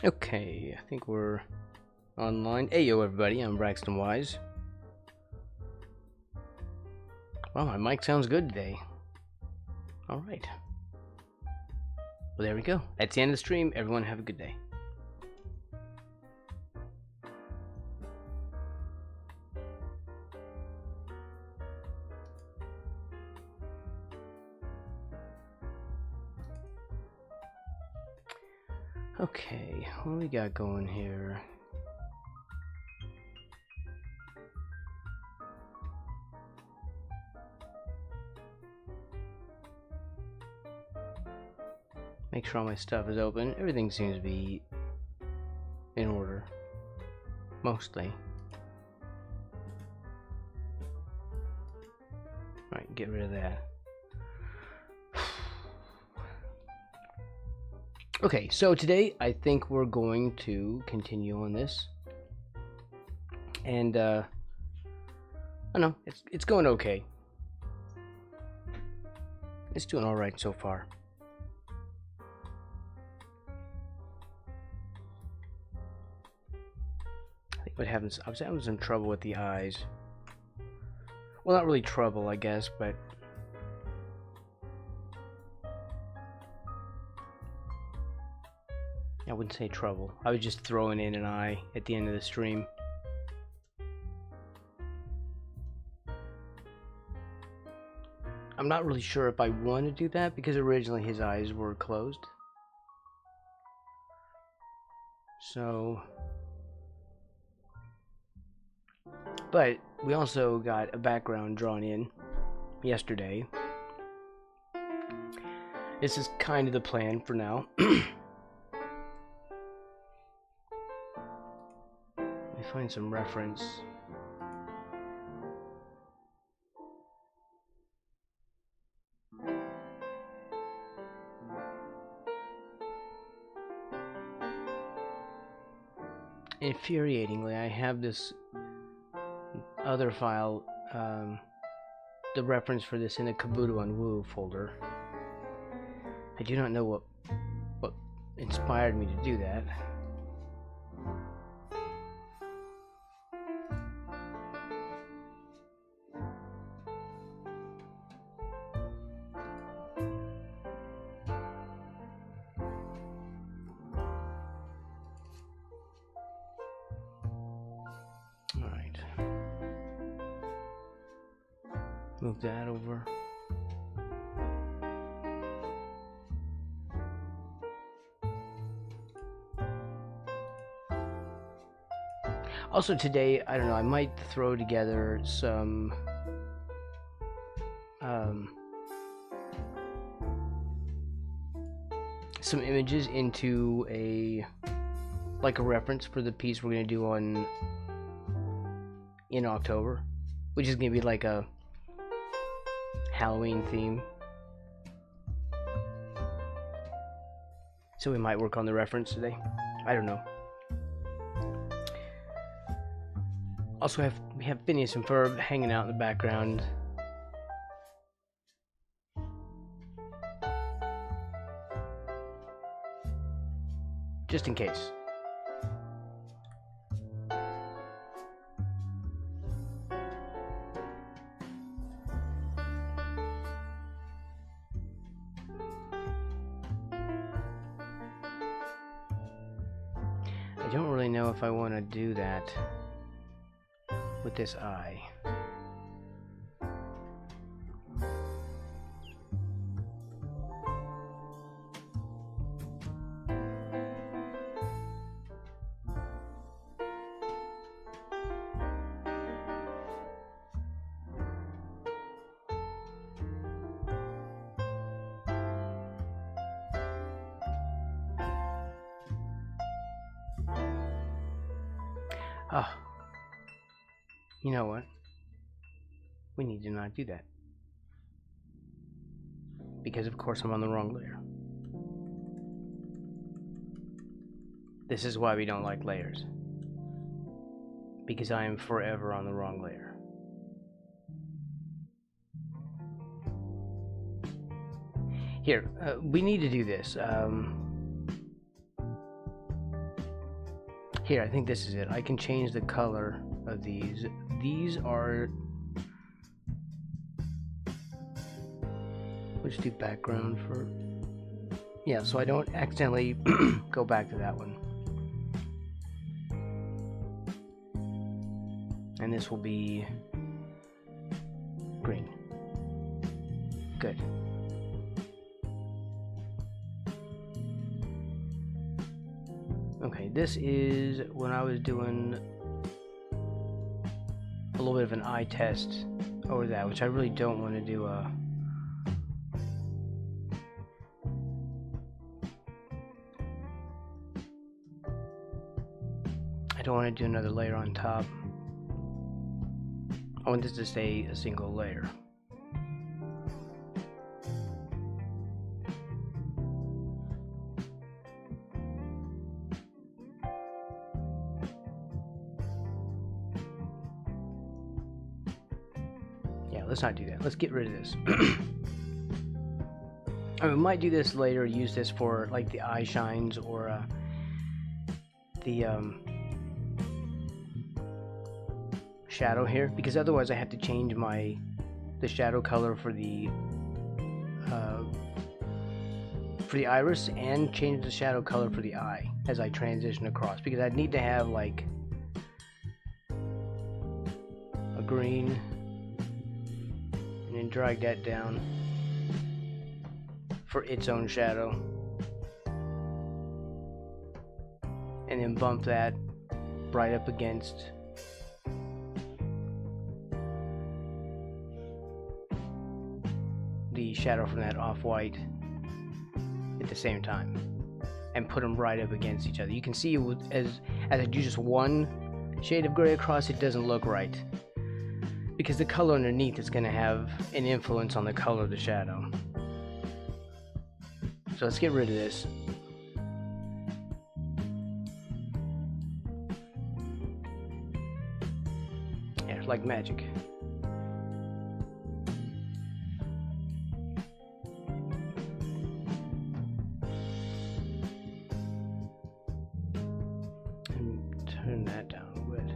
Okay, I think we're online. Hey yo everybody, I'm Braxton Wise. Well, my mic sounds good today. Alright. Well, there we go. That's the end of the stream. Everyone have a good day. Okay, what do we got going here? Make sure all my stuff is open. Everything seems to be in order. Mostly. Alright, get rid of that. Okay, so today I think we're going to continue on this. And I don't know, it's going okay. It's doing alright so far. I think what happens, I was having some trouble with the eyes. Well, not really trouble, I guess, but I wouldn't say trouble. I was just throwing in an eye at the end of the stream. I'm not really sure if I want to do that because originally his eyes were closed. So, but we also got a background drawn in yesterday. This is kind of the plan for now. Let me find some reference. Infuriatingly, I have this other file, the reference for this in a Kabuto on Woo folder. I do not know what inspired me to do that. Alright. Move that over. Also today, I don't know, I might throw together some images into a reference for the piece we're gonna do in October, which is gonna be like a Halloween theme. So we might work on the reference today. I don't know. Also, we have Phineas and Ferb hanging out in the background. Just in case. I don't really know if I want to do that with this eye. Oh, you know what? We need to not do that. Because of course I'm on the wrong layer. This is why we don't like layers. Because I am forever on the wrong layer. Here, we need to do this. Here, I think this is it. I can change the color of these. These are... Let's do background for... Yeah, so I don't accidentally go back to that one. And this will be green. Good. Okay, this is when I was doing a little bit of an eye test over that, which I really don't want to do a... I don't want to do another layer on top. I want this to stay a single layer. Yeah, let's not do that. Let's get rid of this. I mean, we might do this later, use this for like the eye shines or the shadow here, because otherwise I have to change the shadow color for the iris and change the shadow color for the eye as I transition across, because I'd need to have like a green and then drag that down for its own shadow and then bump that right up against the shadow from that off-white at the same time and put them right up against each other. You can see as I do just one shade of gray across, it doesn't look right because the color underneath is going to have an influence on the color of the shadow. So let's get rid of this. Yeah, it's like magic. And turn that down a bit.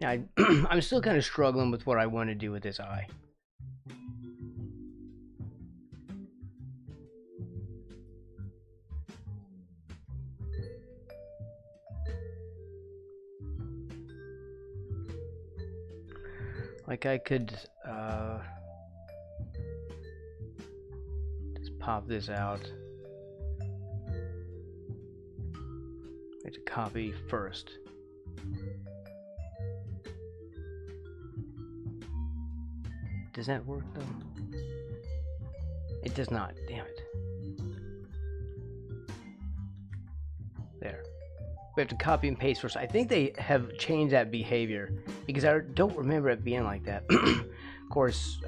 Now, I'm still kind of struggling with what I want to do with this eye. Like I could just pop this out. I have to copy first. Does that work though? It does not, damn it. There. We have to copy and paste first. I think they have changed that behavior because I don't remember it being like that. Of course,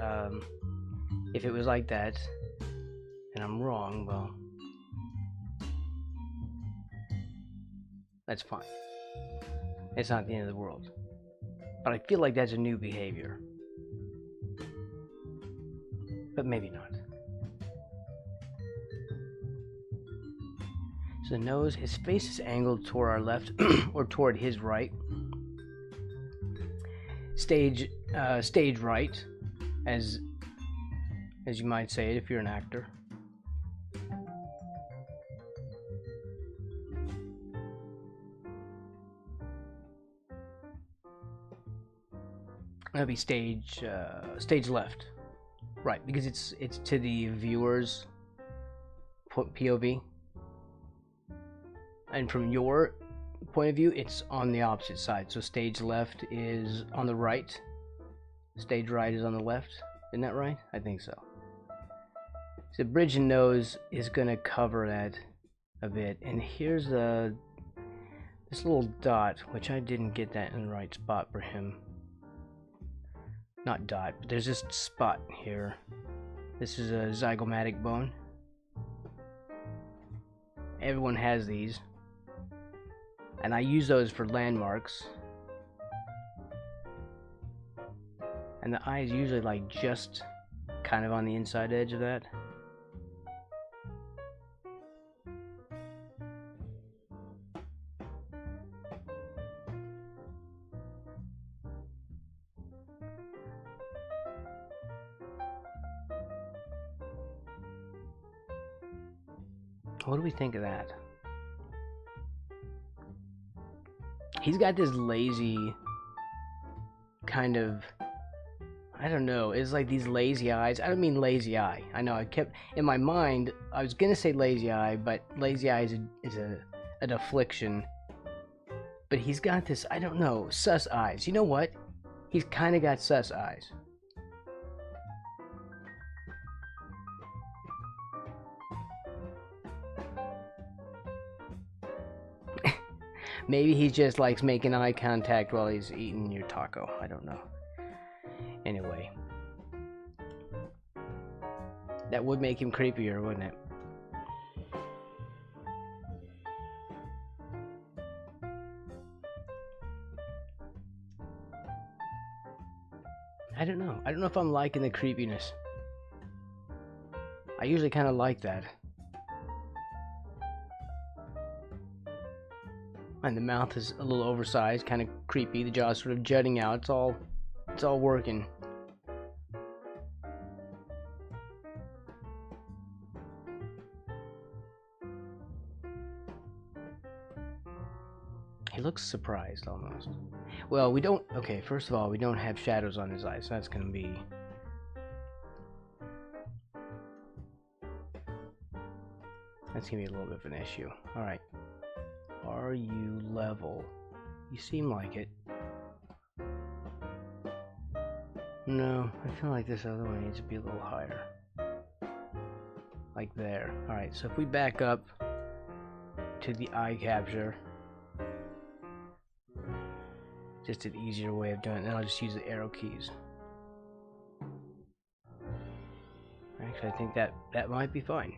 if it was like that and I'm wrong, well, that's fine. It's not the end of the world. But I feel like that's a new behavior. But maybe not. So the nose, his face is angled toward our left or toward his right. Stage right, as you might say it if you're an actor. That'd be stage left. Right, because it's to the viewer's POV, and from your point of view, it's on the opposite side. So stage left is on the right, stage right is on the left. Isn't that right? I think so. So bridge and nose is going to cover that a bit, and here's this little dot, which I didn't get that in the right spot for him. Not dot, but there's this spot here. This is a zygomatic bone. Everyone has these, and I use those for landmarks. And the eye is usually like just kind of on the inside edge of that. What do we think of that? He's got this lazy kind of, I don't know, it's like these lazy eyes. I don't mean lazy eye. I know I kept, in my mind, I was going to say lazy eye, but lazy eye is an affliction. But he's got this, I don't know, sus eyes. You know what? He's kind of got sus eyes. Maybe he just likes making eye contact while he's eating your taco. I don't know. Anyway. That would make him creepier, wouldn't it? I don't know. I don't know if I'm liking the creepiness. I usually kind of like that. And the mouth is a little oversized, kind of creepy. The jaw's sort of jutting out. It's all working. He looks surprised almost. Well, we don't. Okay, first of all, we don't have shadows on his eyes, so that's gonna be. That's gonna be a little bit of an issue. All right. Are you level? You seem like it. No, I feel like this other one needs to be a little higher. Like there. Alright, so if we back up to the eye capture, just an easier way of doing it, then I'll just use the arrow keys. Actually, I think that might be fine.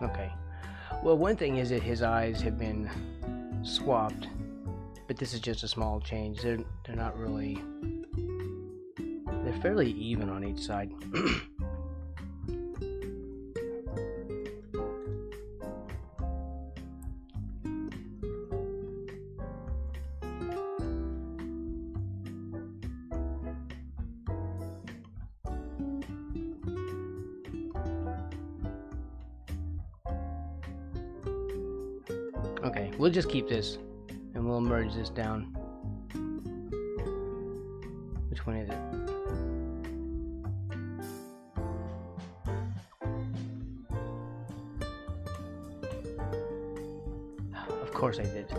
Okay. Well, one thing is that his eyes have been swapped, but this is just a small change. They're not really. They're fairly even on each side. Okay, we'll just keep this and we'll merge this down. Which one is it? Of course I did.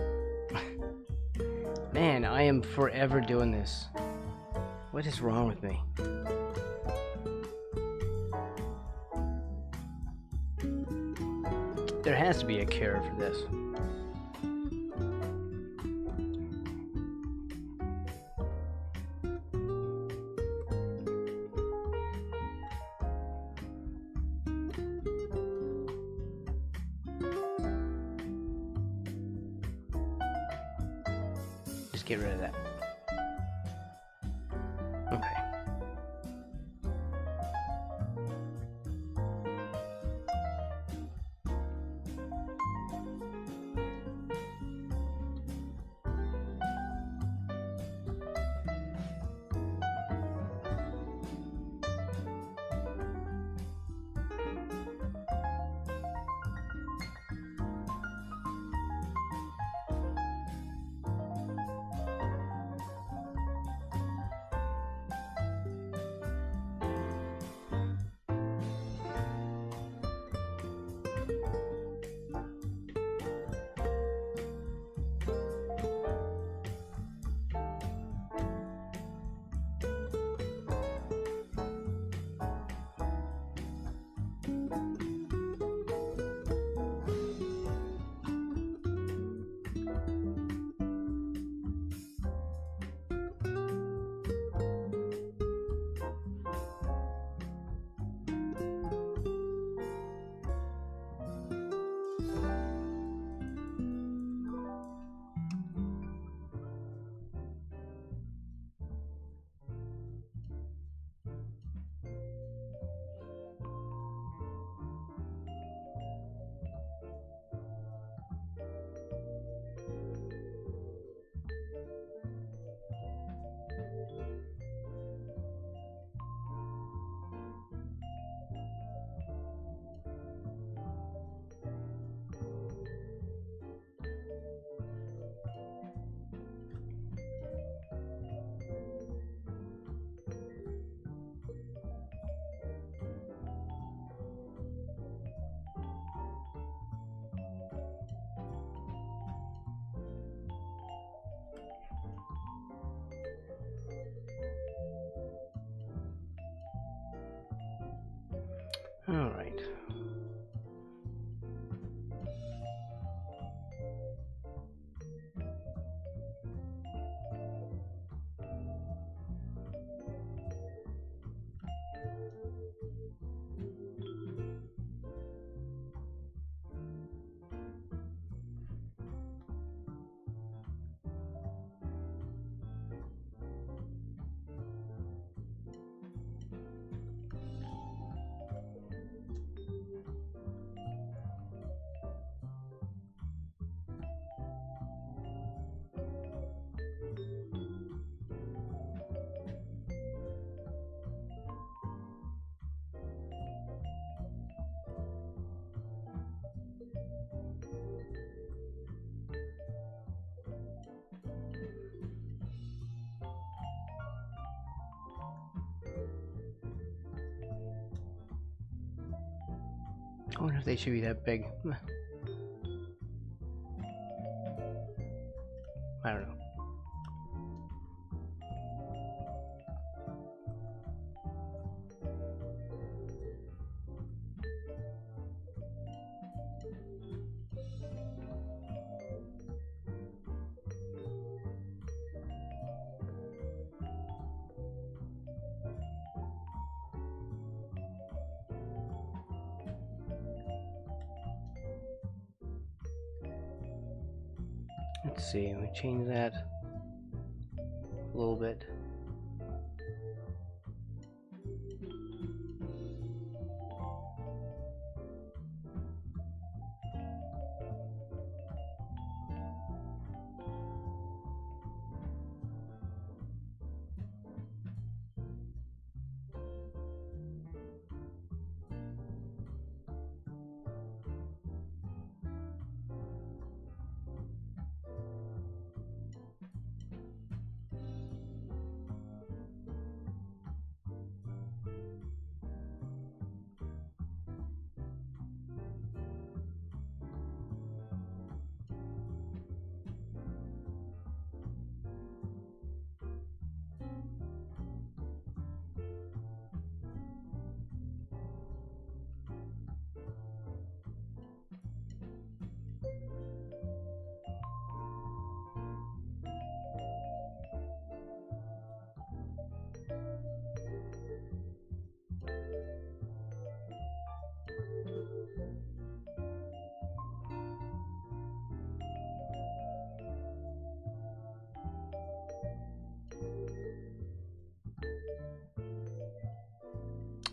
Man, I am forever doing this. What is wrong with me? There has to be a cure for this. Just get rid of that. Okay. All right. I wonder if they should be that big. I don't know. Let's see, let me change that a little bit.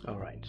All right.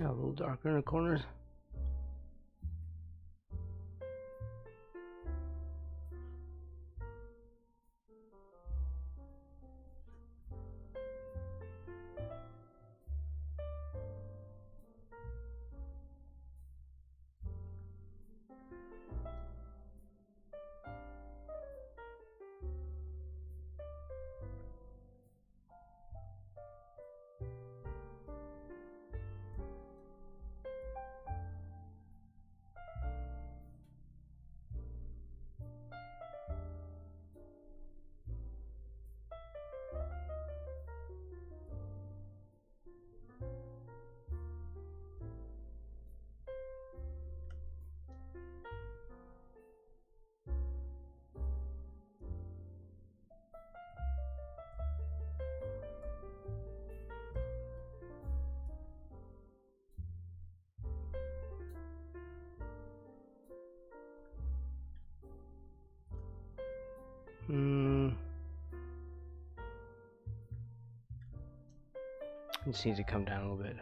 A little darker in the corners. Just needs to come down a little bit.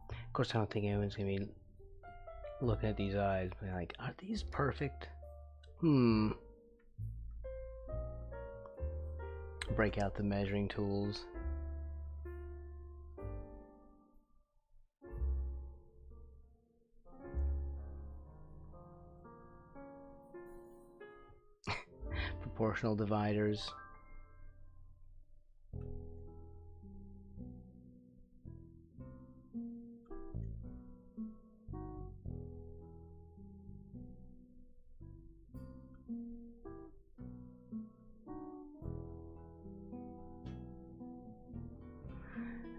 Of course, I don't think anyone's gonna be looking at these eyes, but like, are these perfect? Break out the measuring tools. Proportional dividers.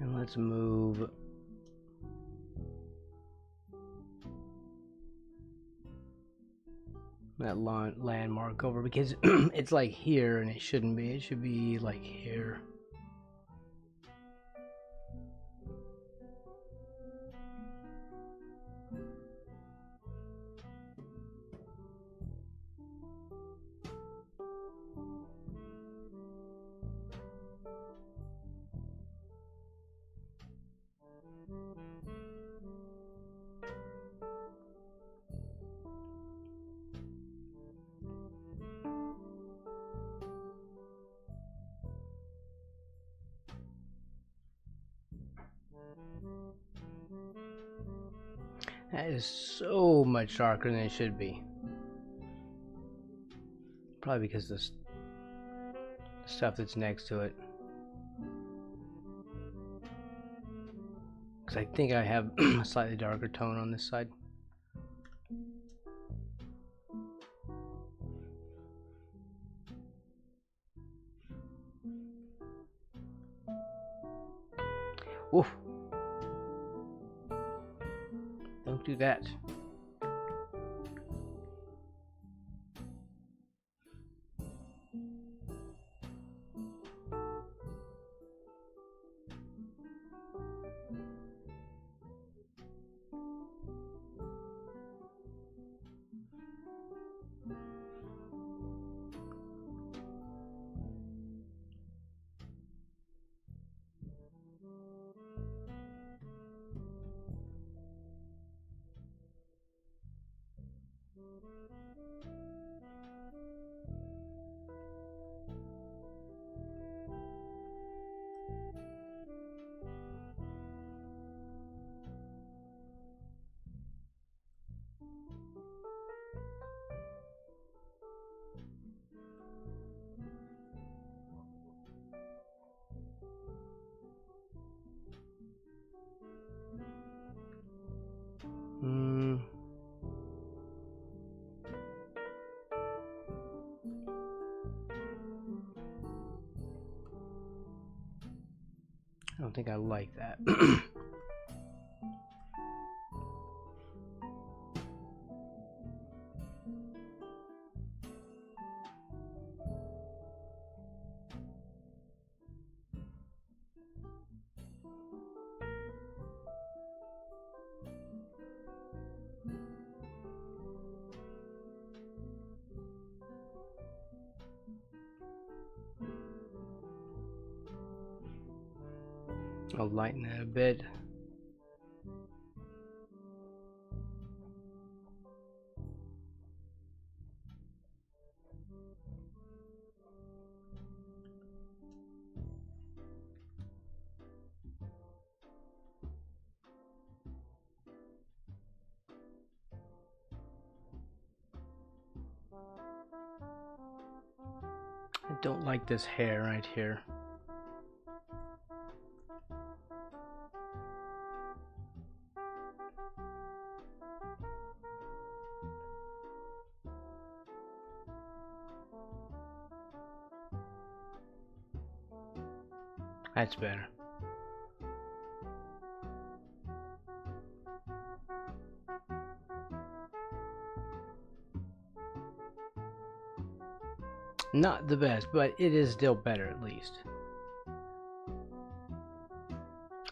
And let's move that landmark over, because it's like here and it shouldn't be. It should be like here. That is so much darker than it should be. Probably because the stuff that's next to it. Because I think I have a slightly darker tone on this side. Oof. Don't do that. I don't think I like that. I'll lighten it a bit. I don't like this hair right here. That's better. Not the best, but it is still better at least.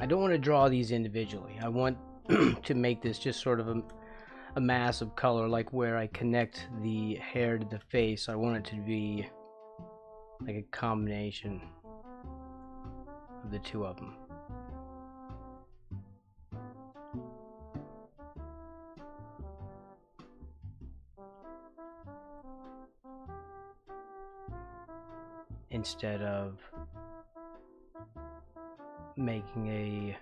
I don't want to draw these individually. I want to make this just sort of a mass of color, like where I connect the hair to the face. I want it to be like a combination of the two of them. Instead of making a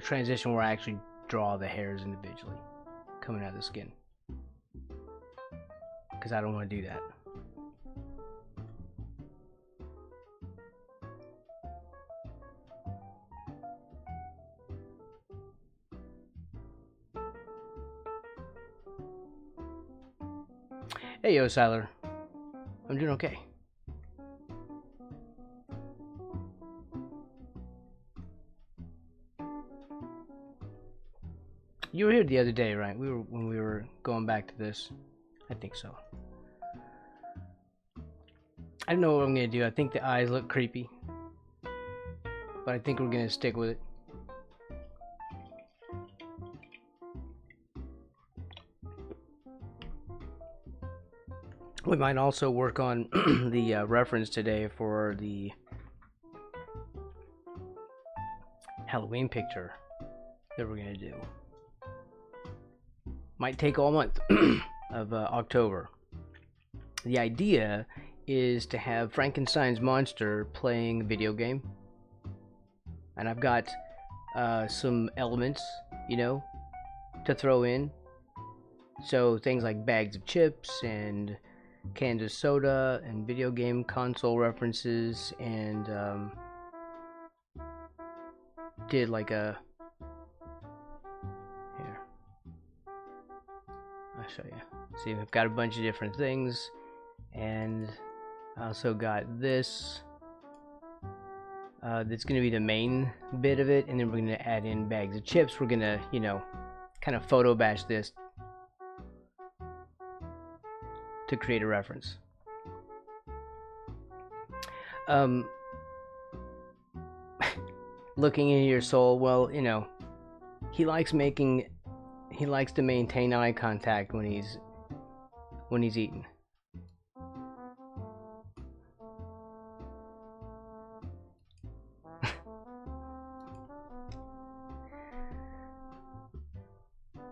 transition where I actually draw the hairs individually coming out of the skin, because I don't want to do that. Hey, yo, Siler. I'm doing okay. You were here the other day, right? When we were going back to this. I think so. I don't know what I'm gonna do. I think the eyes look creepy, but I think we're gonna stick with it. We might also work on the reference today for the Halloween picture that we're gonna do. Might take all month of October. The idea is to have Frankenstein's monster playing a video game, and I've got some elements, you know, to throw in. So things like bags of chips and cans of soda and video game console references, and did like a, here, I'll show you. See, we've got a bunch of different things, and I also got this that's going to be the main bit of it, and then we're going to add in bags of chips. We're going to, you know, kind of photo bash this to create a reference. Looking into your soul, well, you know, he likes to maintain eye contact when he's eating.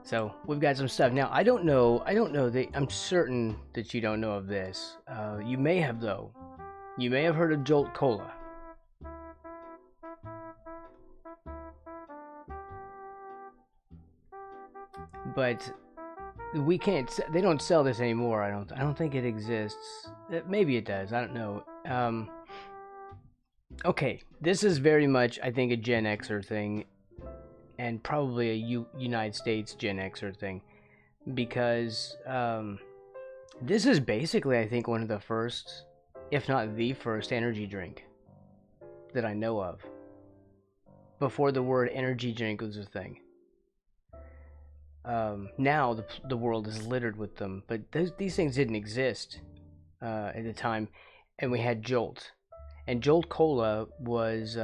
So we've got some stuff now. I don't know that, I'm certain that you don't know of this. You may have, though. You may have heard of Jolt Cola. But we can't. They don't sell this anymore. I don't think it exists. Maybe it does. I don't know. Okay, this is very much, I think, a Gen Xer thing, and probably a United States Gen Xer thing, because this is basically, I think, one of the first, if not the first, energy drink that I know of, before the word energy drink was a thing. Now the world is littered with them, but these things didn't exist at the time, and we had Jolt, and Jolt Cola was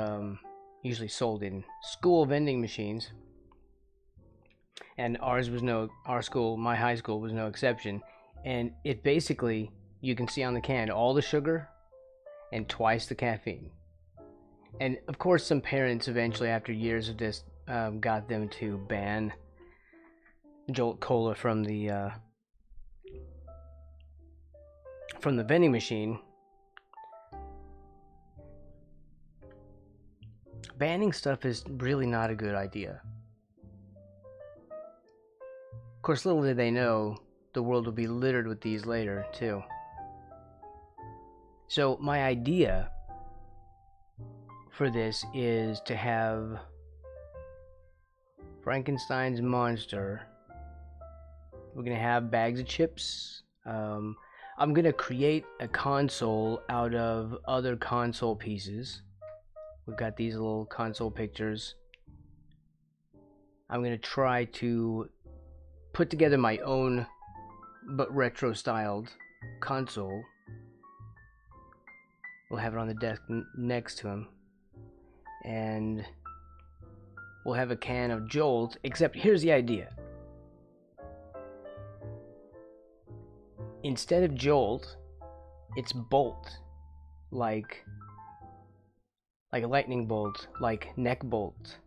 usually sold in school vending machines, and my high school was no exception. And it basically, you can see on the can, all the sugar and twice the caffeine. And of course, some parents eventually, after years of this, got them to ban Jolt Cola from the vending machine. Banning stuff is really not a good idea. Of course, little did they know, the world will be littered with these later, too. So my idea for this is to have Frankenstein's monster. We're going to have bags of chips. I'm going to create a console out of other console pieces. We've got these little console pictures. I'm going to try to put together my own but retro styled console. We'll have it on the desk next to him, and we'll have a can of Jolt, except here's the idea. Instead of Jolt, it's Bolt, like a lightning bolt, like neck bolt.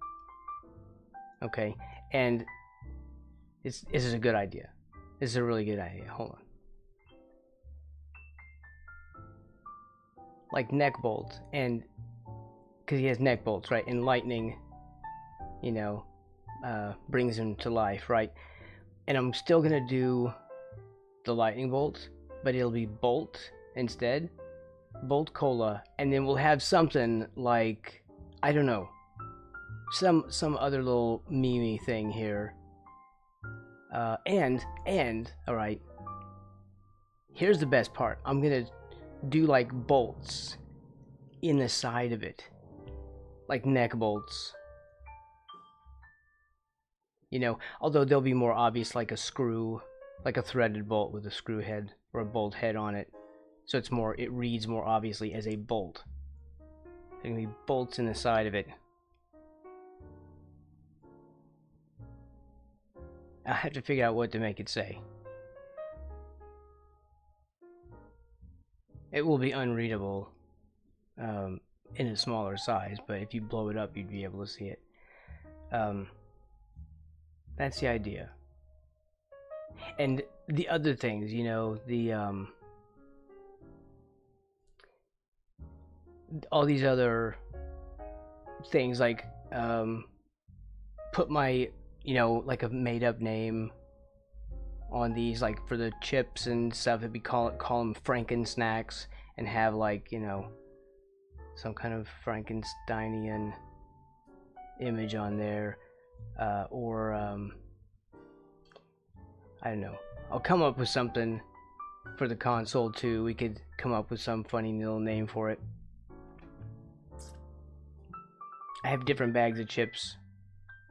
Okay, and this is a good idea. This is a really good idea. Hold on. Like neck bolt, and because he has neck bolts, right? And lightning, you know, brings him to life, right? And I'm still gonna do the lightning bolt, but it'll be Bolt instead. Bolt Cola, and then we'll have something like, I don't know, some other little meme thing here. And all right, here's the best part. I'm gonna do like bolts in the side of it, like neck bolts. You know, although they'll be more obvious, like a screw, like a threaded bolt with a screw head or a bolt head on it. So it reads more obviously as a bolt. There's gonna be bolts in the side of it. I have to figure out what to make it say. It will be unreadable in a smaller size, but if you blow it up, you'd be able to see it. That's the idea. And the other things, you know, the all these other things, like put my, you know, like a made up name on these, like for the chips and stuff. It'd be call them Frankensnacks, and have, like, you know, some kind of Frankensteinian image on there, or I don't know. I'll come up with something for the console too. We could come up with some funny little name for it. I have different bags of chips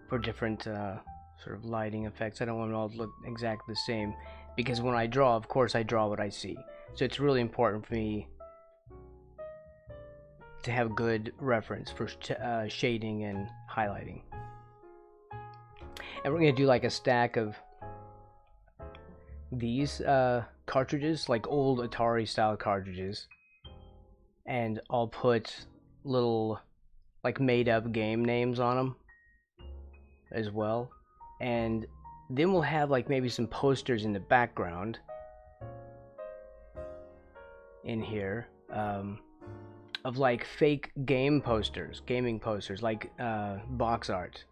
for different sort of lighting effects. I don't want them all to look exactly the same, because when I draw, of course, I draw what I see. So it's really important for me to have good reference for shading and highlighting. And we're going to do like a stack of these cartridges, like old Atari style cartridges, and I'll put little like made up game names on them as well. And then we'll have like maybe some posters in the background in here, of like fake game posters, gaming posters, like box art.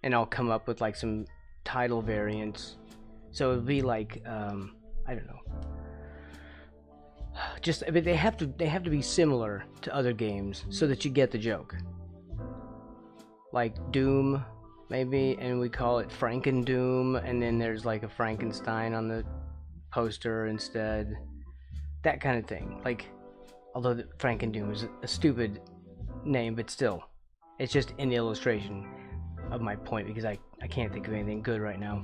And I'll come up with like some title variants. So it'll be like, I don't know. Just, I mean, they have to be similar to other games so that you get the joke. Like Doom, maybe, and we call it Franken-Doom, and then there's like a Frankenstein on the poster instead. That kind of thing. Like, although Franken-Doom is a stupid name, but still, it's just an illustration of my point, because I can't think of anything good right now.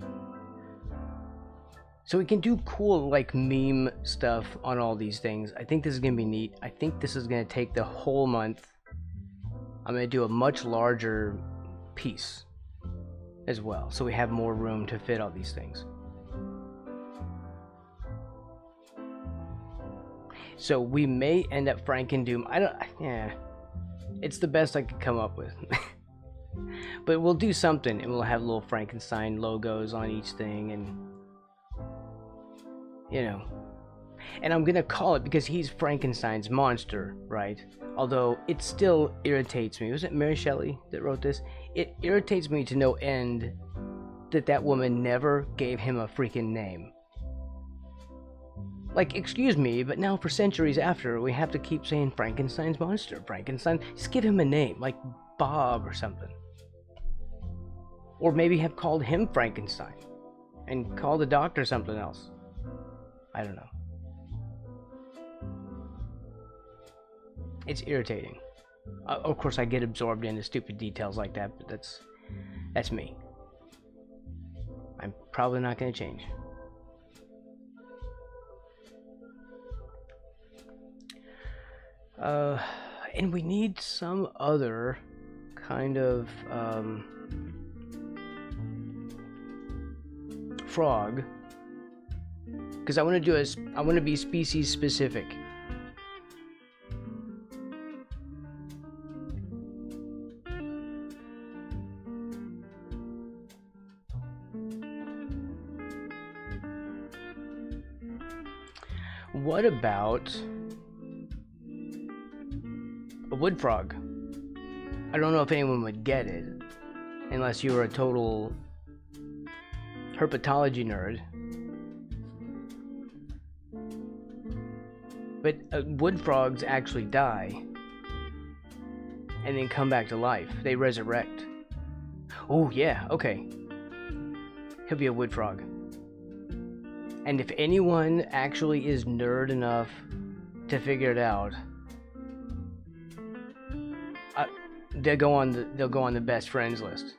So we can do cool like meme stuff on all these things. I think this is gonna be neat. I think this is gonna take the whole month. I'm gonna do a much larger piece as well, so we have more room to fit all these things. So we may end up Franken-Doom. It's the best I could come up with. But we'll do something, and we'll have little Frankenstein logos on each thing, and you know. And I'm gonna call it, because he's Frankenstein's monster, right? Although it still irritates me. Was it Mary Shelley that wrote this? It irritates me to no end that woman never gave him a freaking name. Like, excuse me, but now for centuries after, we have to keep saying Frankenstein's monster, Frankenstein. Just give him a name, like Bob or something. Or maybe have called him Frankenstein and call the doctor something else. I don't know. It's irritating. Of course, I get absorbed into stupid details like that, but that's me. I'm probably not going to change. And we need some other kind of frog, because I want to be species specific. What about a wood frog? I don't know if anyone would get it unless you were a total herpetology nerd. But wood frogs actually die and then come back to life. They resurrect. Oh yeah, okay. He'll be a wood frog. And if anyone actually is nerd enough to figure it out, they'll go on the best friends list.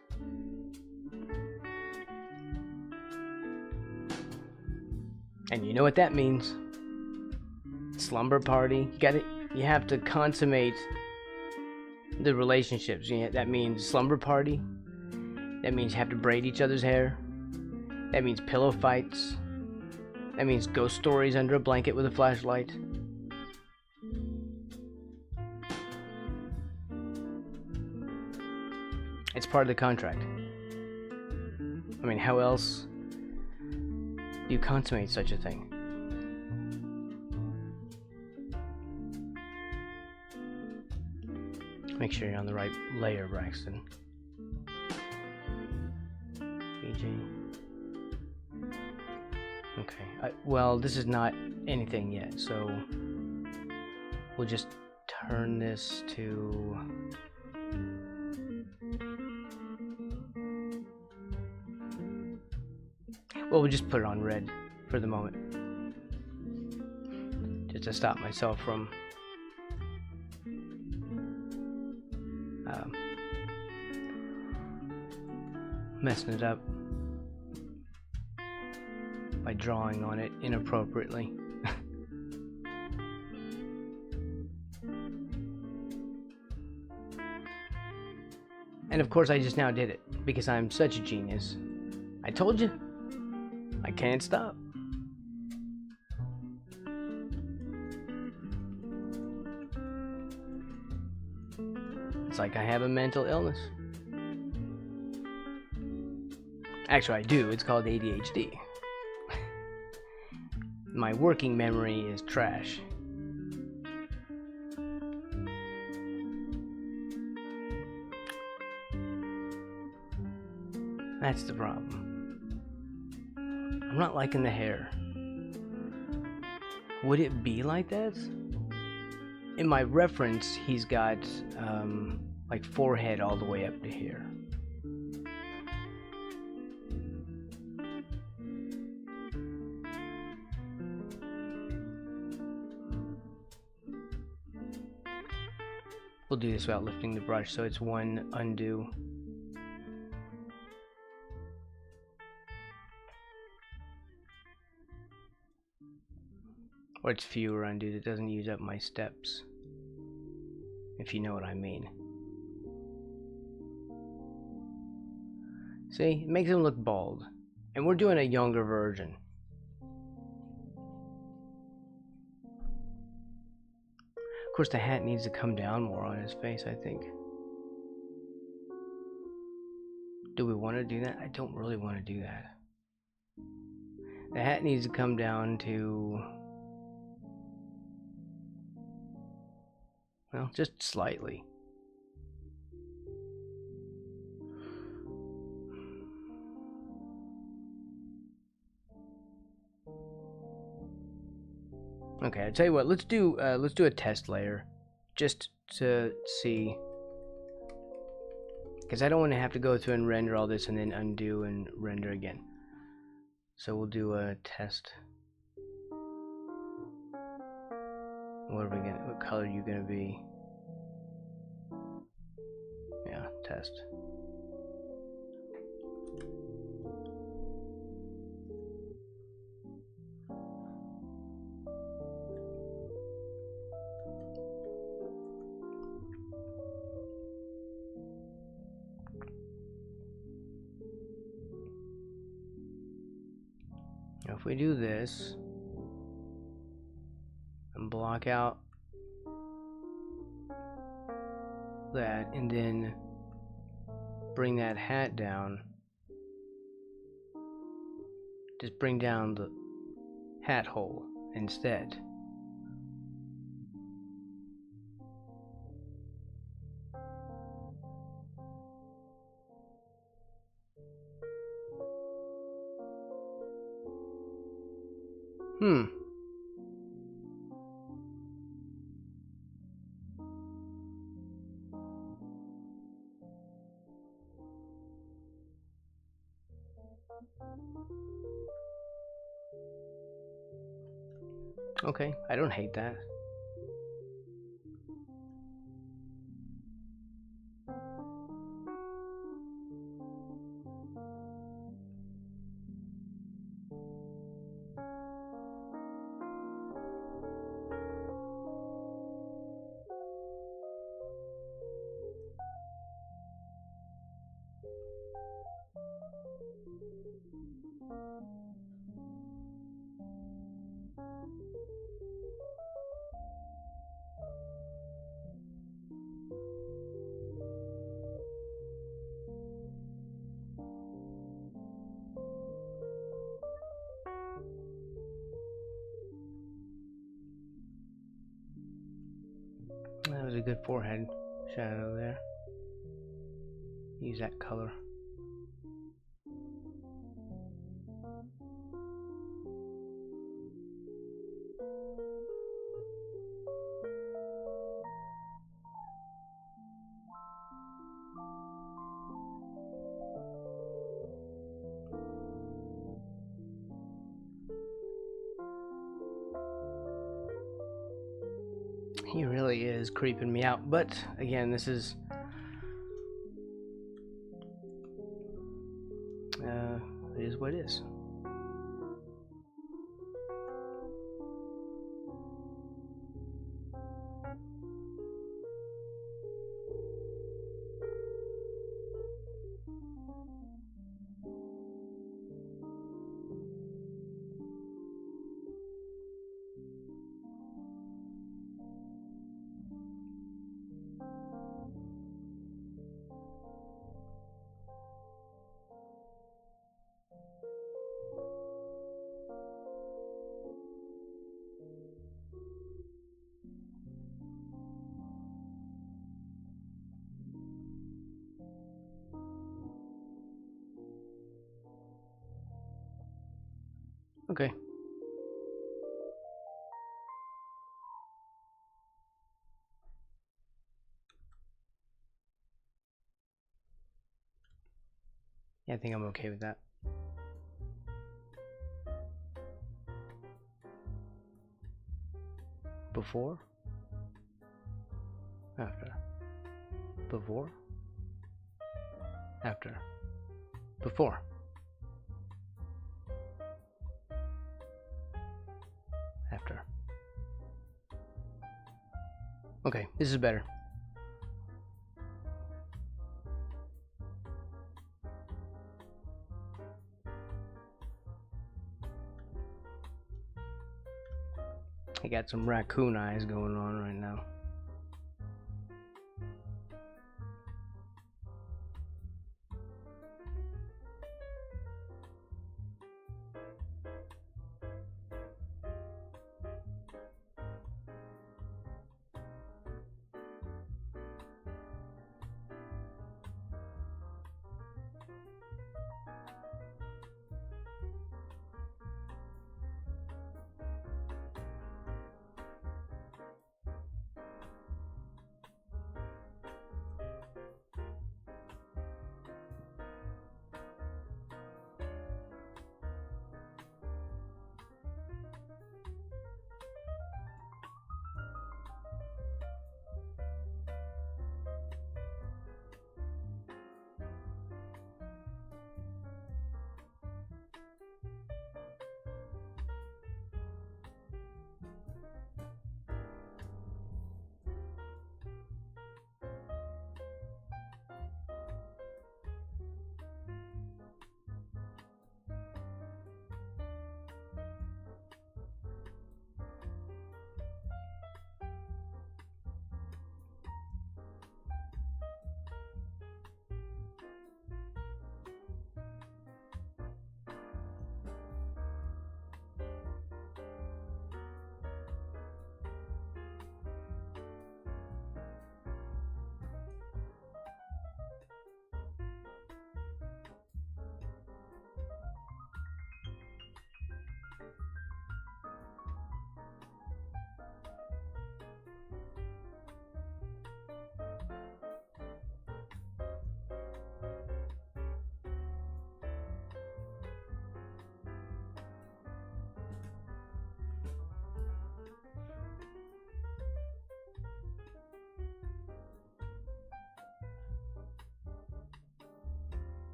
And you know what that means? Slumber party. You have to consummate the relationships. That means slumber party. That means you have to braid each other's hair. That means pillow fights. That means ghost stories under a blanket with a flashlight. It's part of the contract. I mean, how else do you consummate such a thing? Make sure you're on the right layer, Braxton. BG. Okay, well, this is not anything yet, so we'll just turn this to... Well, we'll just put it on red for the moment. Just to stop myself from messing it up by drawing on it inappropriately. And of course I just now did it because I'm such a genius. I told you, I can't stop. It's like I have a mental illness. Actually, I do. It's called ADHD. My working memory is trash. That's the problem. I'm not liking the hair. Would it be like that? In my reference, he's got like forehead all the way up to here. We'll do this without lifting the brush, so it's one undo. Or it's fewer undos. It doesn't use up my steps, if you know what I mean. See, it makes him look bald. And we're doing a younger version. Of course, the hat needs to come down more on his face, I think. Do we want to do that? I don't really want to do that. The hat needs to come down to... well, just slightly. Okay, I tell you what. Let's do a test layer, just to see, because I don't want to have to go through and render all this and then undo and render again. So we'll do a test. What color are you gonna be? Yeah, test. Now if we do this and block out that and then bring that hat down, just bring down the hat hole instead. Okay, I don't hate that. That was a good forehead shadow there. Use that color. He really is creeping me out, but again, this is it is what it is. Okay. Yeah, I think I'm okay with that. Before? After? Before? After? Before? After? Okay, this is better. I got some raccoon eyes going on right now.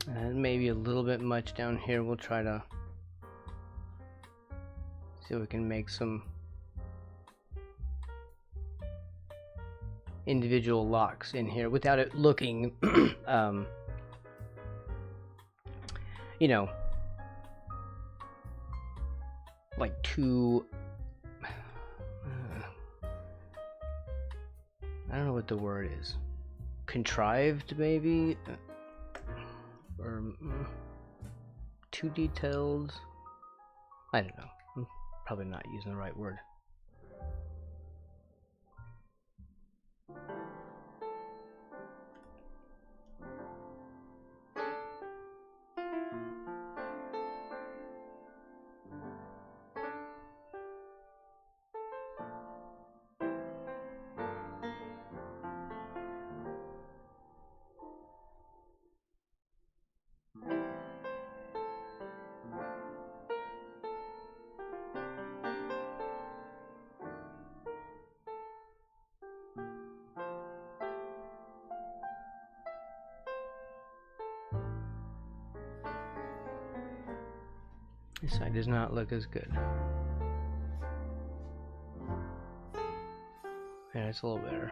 And maybe a little bit much down here. We'll try to see if we can make some individual locks in here without it looking you know, like too I don't know what the word is, contrived maybe, or too detailed. I don't know, I'm probably not using the right word. This side does not look as good. Yeah, it's a little better.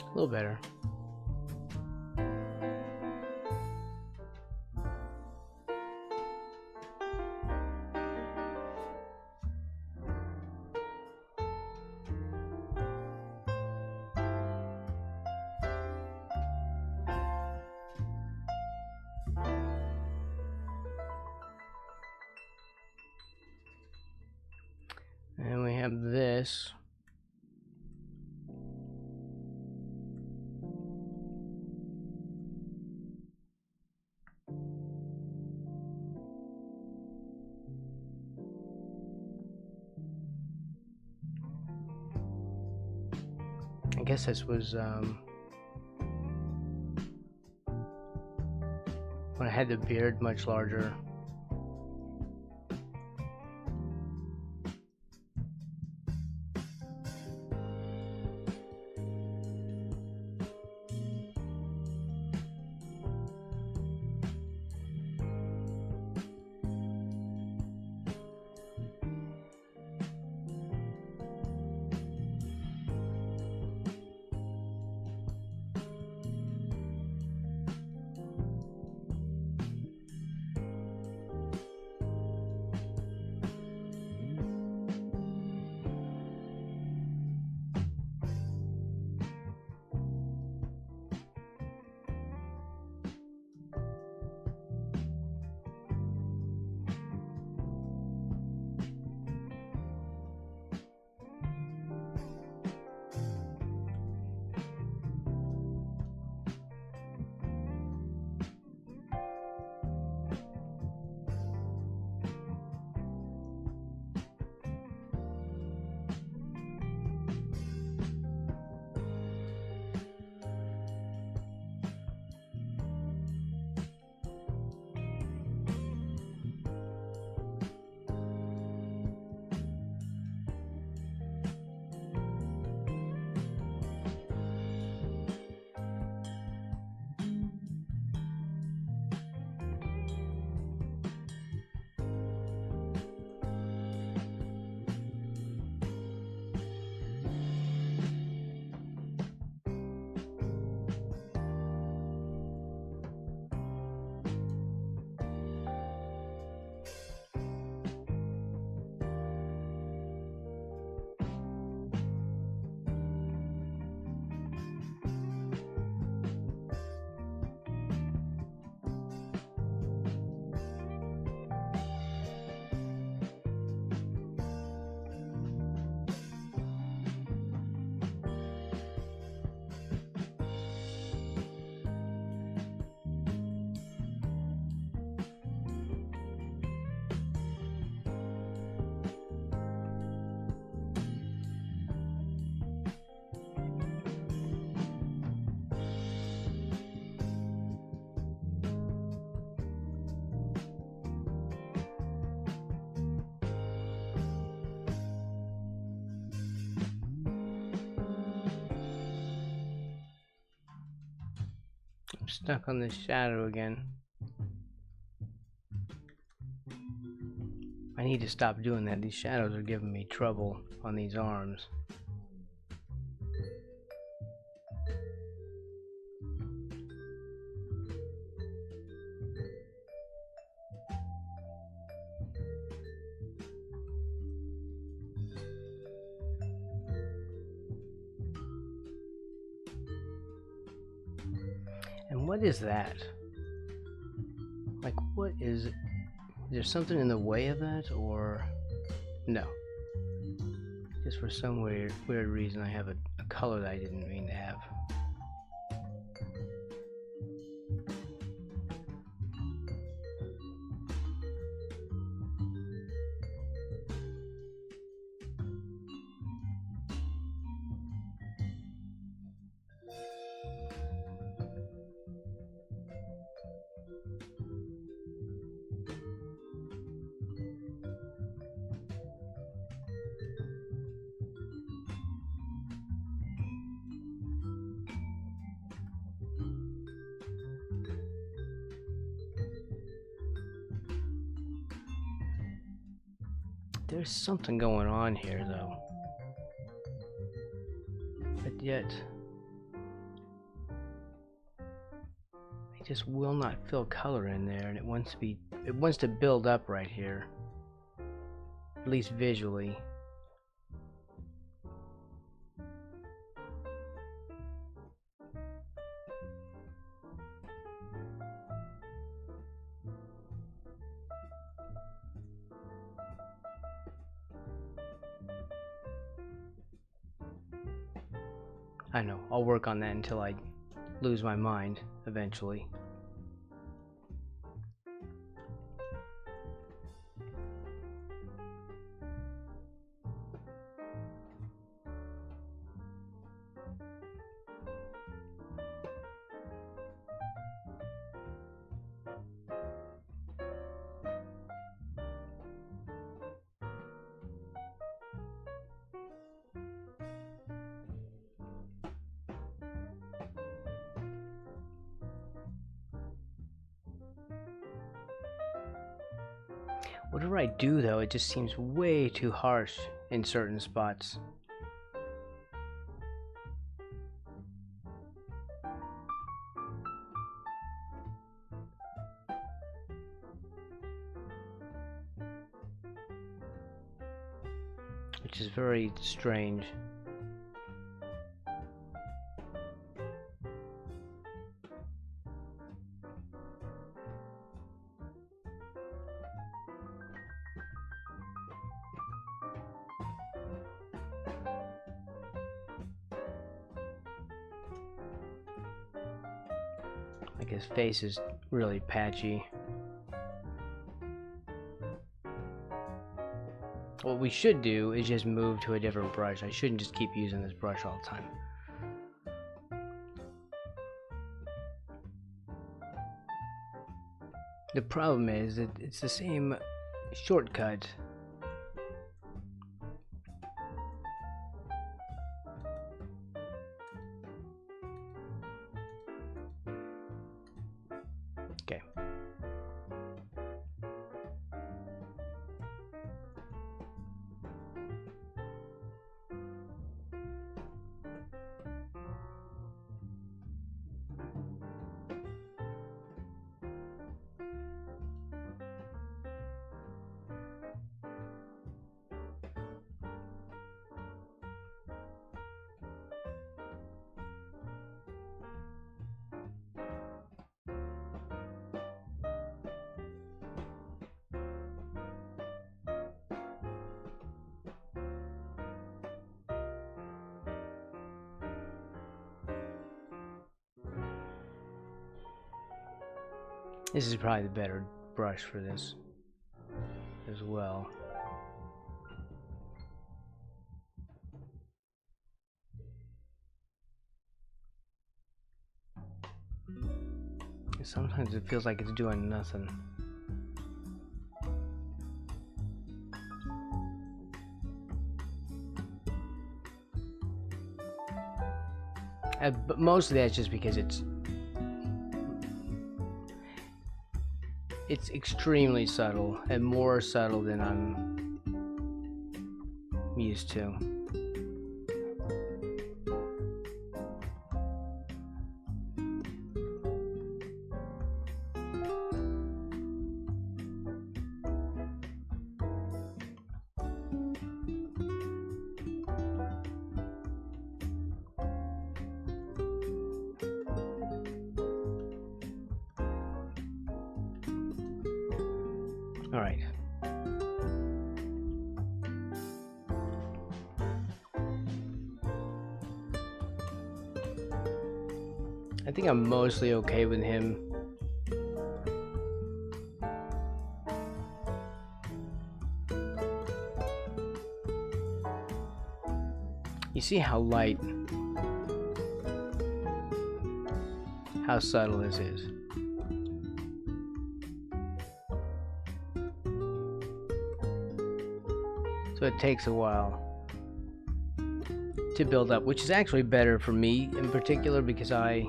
A little better. And we have this. I guess this was when I had the beard much larger. stuck on this shadow again. I need to stop doing that. These shadows are giving me trouble on these arms. And what is that? Like, what is there something in the way of that, or no? Just for some weird reason I have a color that I didn't mean to have. There's something going on here, though. But yet, I just will not fill color in there, and it wants to build up right here. At least visually. I know, I'll work on that until I lose my mind eventually. Whatever I do, though, it just seems way too harsh in certain spots. Which is very strange. Like his face is really patchy. What we should do is just move to a different brush. I shouldn't just keep using this brush all the time. The problem is that it's the same shortcut. Okay. This is probably the better brush for this as well. Sometimes it feels like it's doing nothing. But most of that's just because it's It's extremely subtle, and more subtle than I'm used to. All right. I think I'm mostly okay with him. You see how light, how subtle this is. So it takes a while to build up, which is actually better for me in particular because I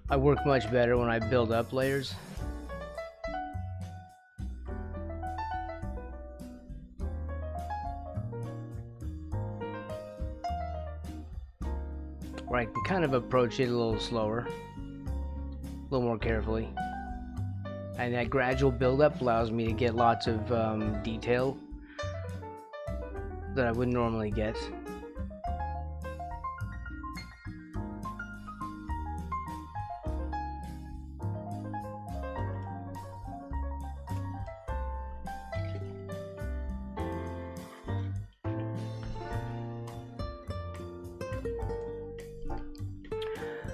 work much better when I build up layers. Where I can kind of approach it a little slower, a little more carefully. And that gradual build-up allows me to get lots of detail that I wouldn't normally get.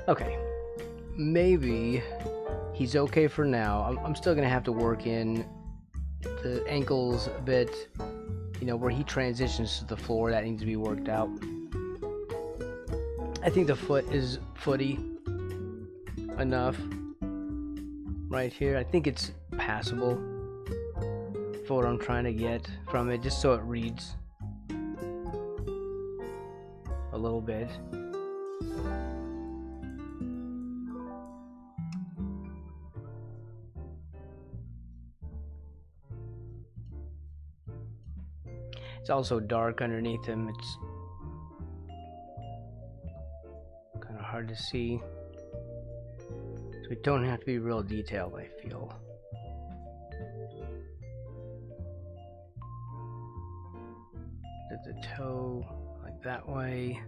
Okay, maybe he's okay for now. I'm still gonna have to work in the ankles a bit, you know, where he transitions to the floor. That needs to be worked out. I think the foot is footy enough right here. I think it's passable for what I'm trying to get from it, just so it reads a little bit. It's also dark underneath him. It's kind of hard to see. So we don't have to be real detailed, I feel. Did the toe like that way.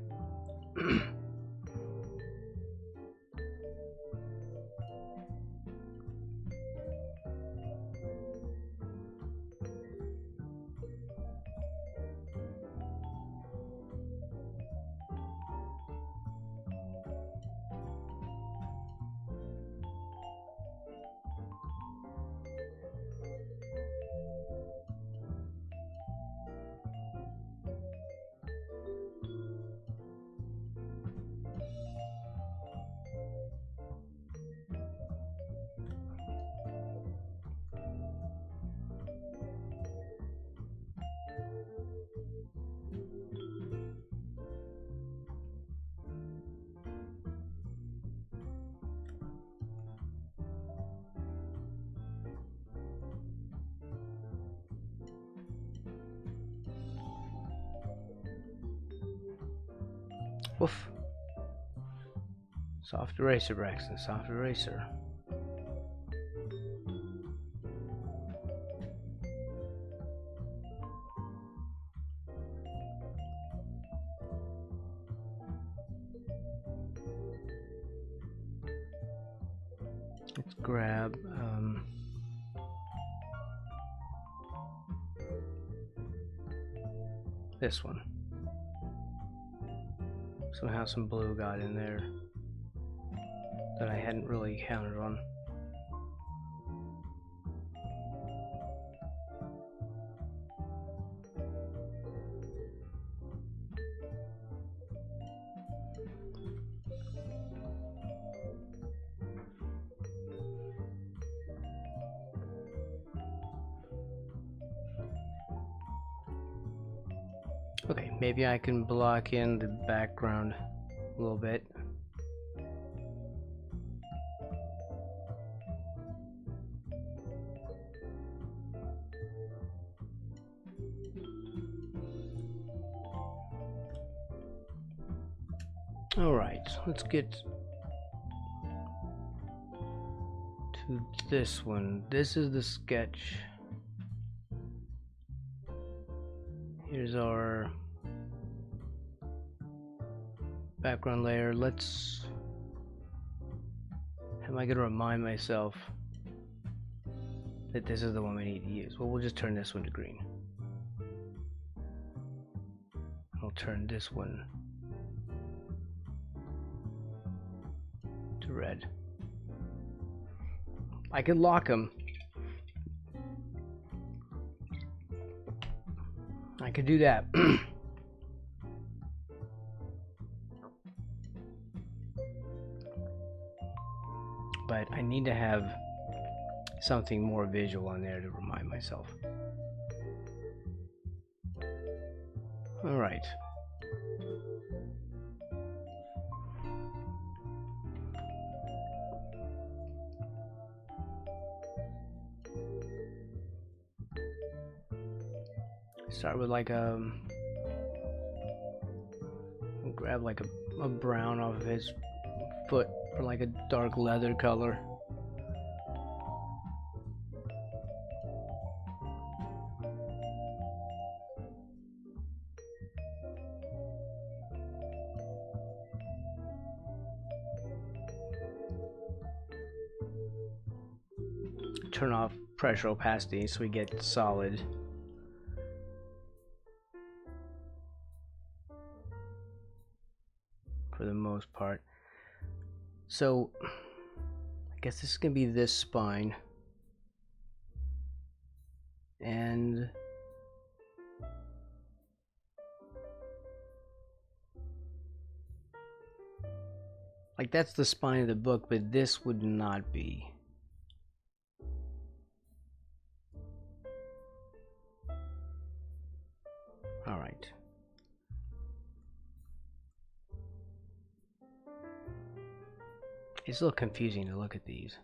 Woof. Soft eraser, Braxton. Soft eraser. Let's grab this one. Somehow some blue got in there that I hadn't really counted on. Okay, maybe I can block in the background a little bit. Alright, let's get to this one. This is the sketch. Here's our background layer. Let's... How am I going to remind myself that this is the one we need to use? Well, we'll just turn this one to green. I'll turn this one to red. I could lock them. I could do that. But I need to have something more visual on there to remind myself. All right. Start with like grab like a brown off of his foot, or like a dark leather color. Turn off pressure opacity so we get solid. For the most part. So I guess this is gonna be this spine, and like that's the spine of the book, but this would not be. All right. It's a little confusing to look at these.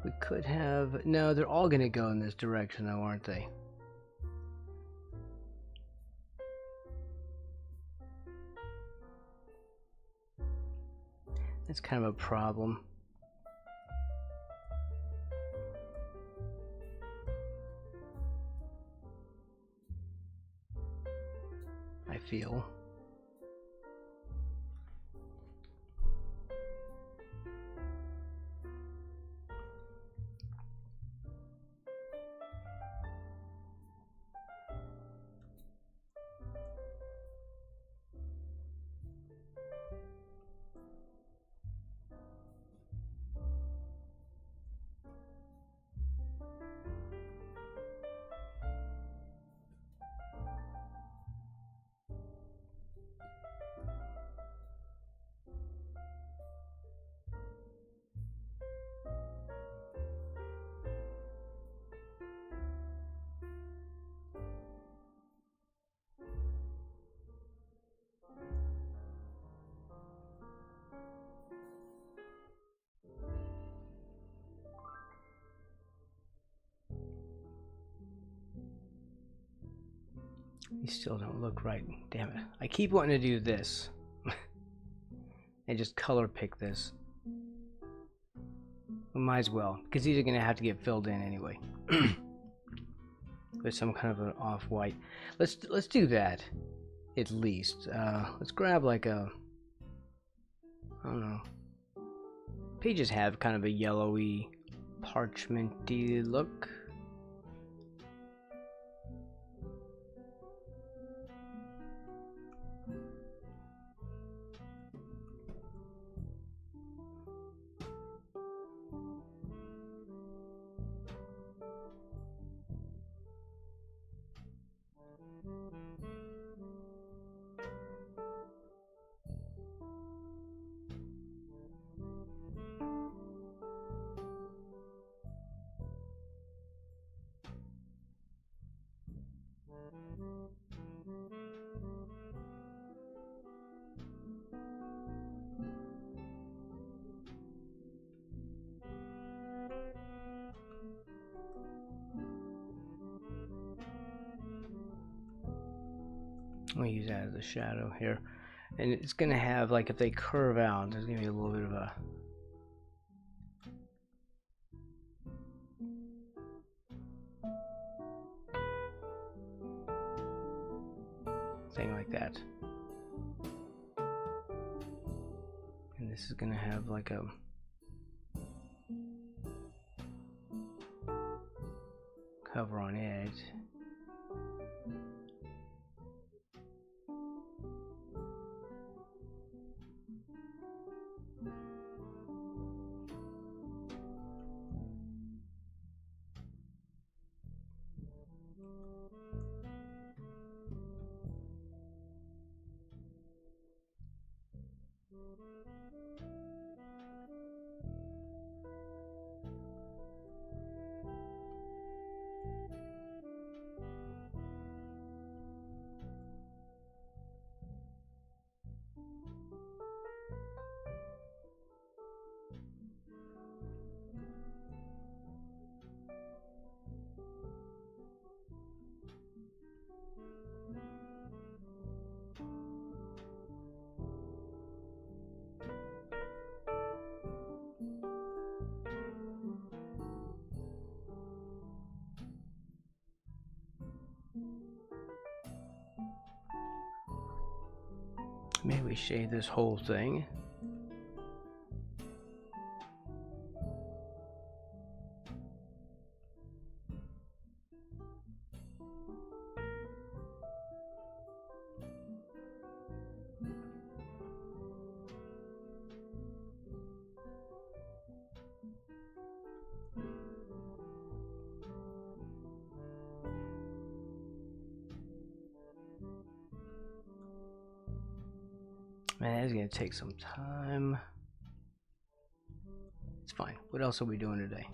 We could have... No, they're all going to go in this direction though, aren't they? That's kind of a problem. I feel. These still don't look right. Damn it. I keep wanting to do this. And just color pick this. We might as well, because these are going to have to get filled in anyway. With some kind of an off-white. Let's do that, at least. Let's grab like a... I don't know. Pages have kind of a yellowy, parchmenty look. I'm gonna use that as a shadow here, and it's gonna have, like, if they curve out, there's gonna be a little bit of a thing like that. And this is gonna have like a cover on edge. Maybe we shade this whole thing. Man, it's gonna take some time. It's fine. What else are we doing today?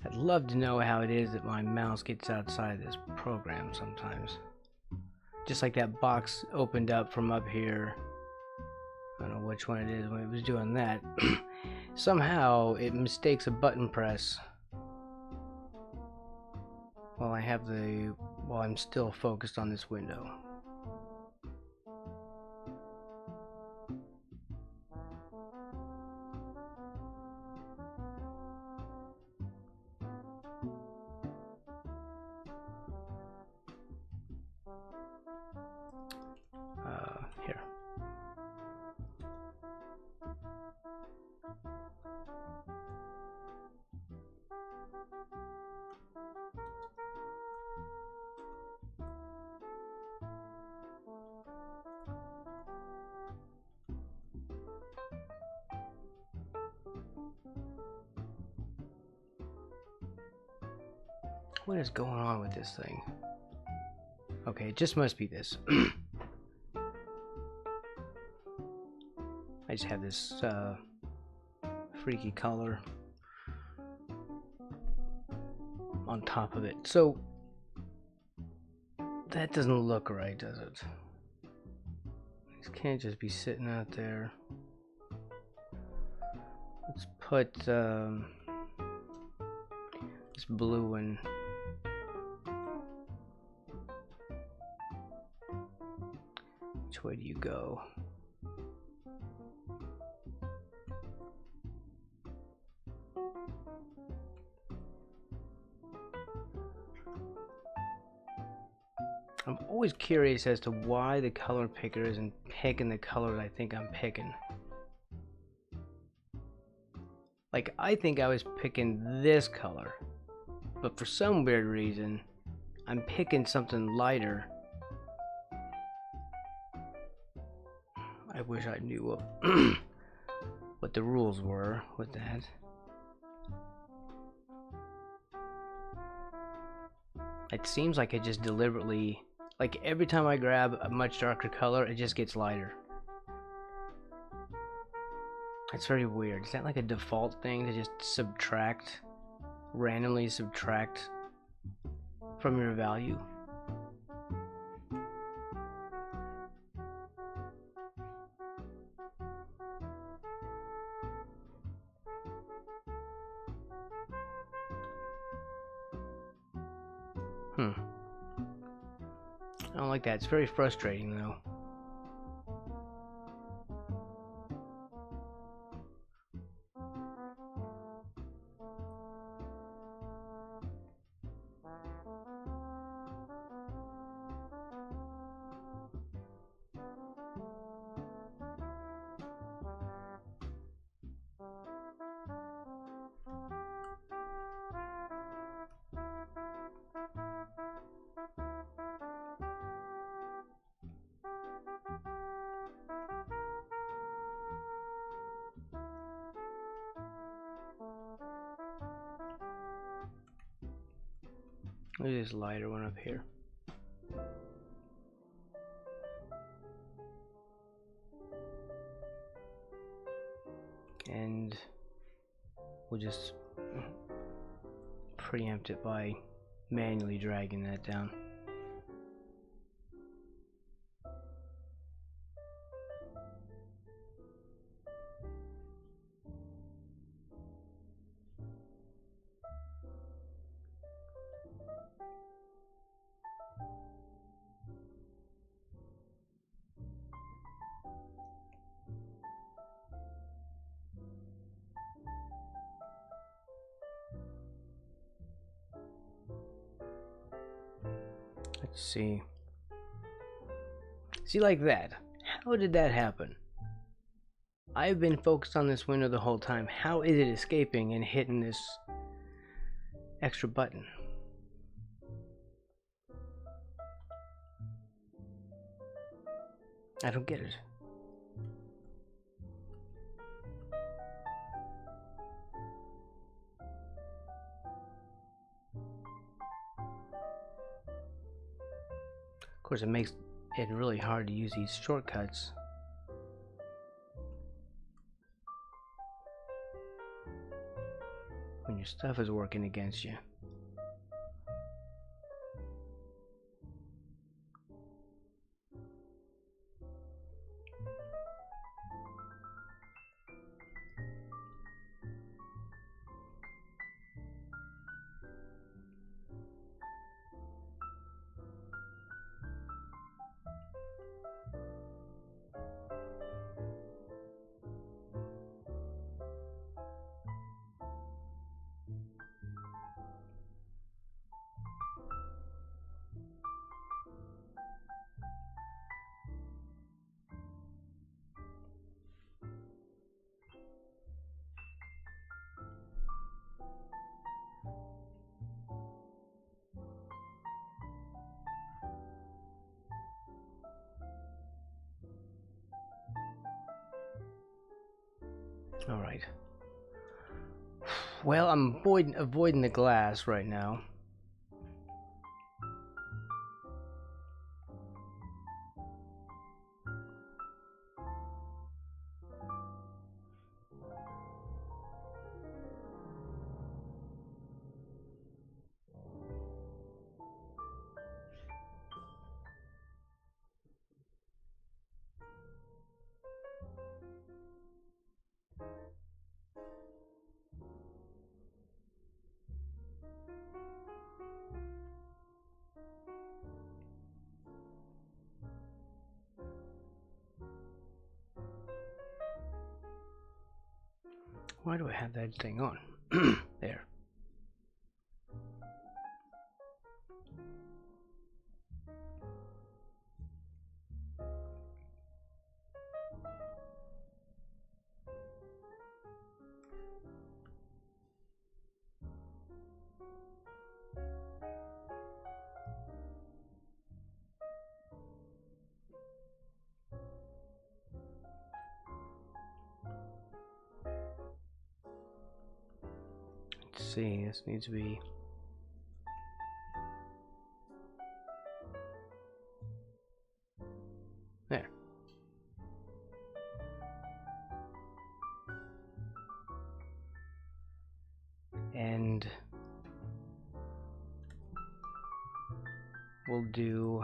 I'd love to know how it is that my mouse gets outside this program sometimes. Just like that box opened up from up here. I don't know which one it is when it was doing that. Somehow it mistakes a button press while I'm still focused on this window. Here. What is going on with this thing? Okay, it just must be this. I just have this freaky color on top of it. So that doesn't look right, does it? These can't just be sitting out there. Let's put this blue one. Which way do you go? I'm always curious as to why the color picker isn't picking the colors I think I'm picking. Like, I think I was picking this color, but for some weird reason, I'm picking something lighter. I wish I knew what the rules were with that. It seems like it just deliberately, like every time I grab a much darker color, it just gets lighter. It's very weird. Is that like a default thing to just subtract, randomly subtract from your value? I don't like that. It's very frustrating though. Look at this lighter one up here. And we'll just preempt it by manually dragging that down. Let's see. See, like that. How did that happen? I've been focused on this window the whole time. How is it escaping and hitting this extra button? I don't get it. Of course, it makes it really hard to use these shortcuts. When your stuff is working against you. Alright. Well, I'm avoiding the glass right now. Why do I have that thing on? There. Let's see, this needs to be And we'll do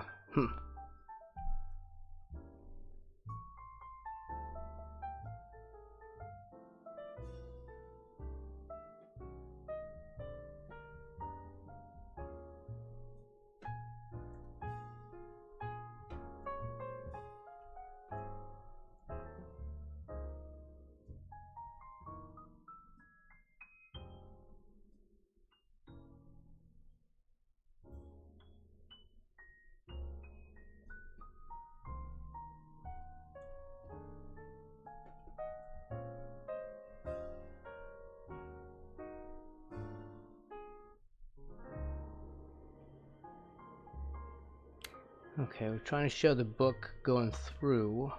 okay, we're trying to show the book going through.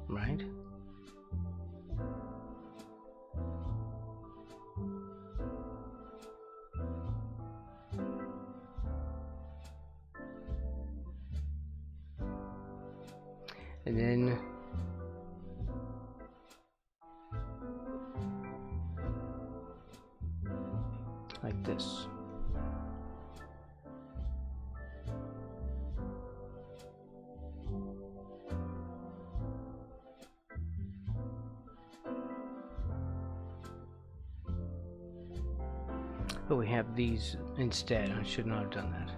Right? And then like this. But we have these instead. I should not have done that.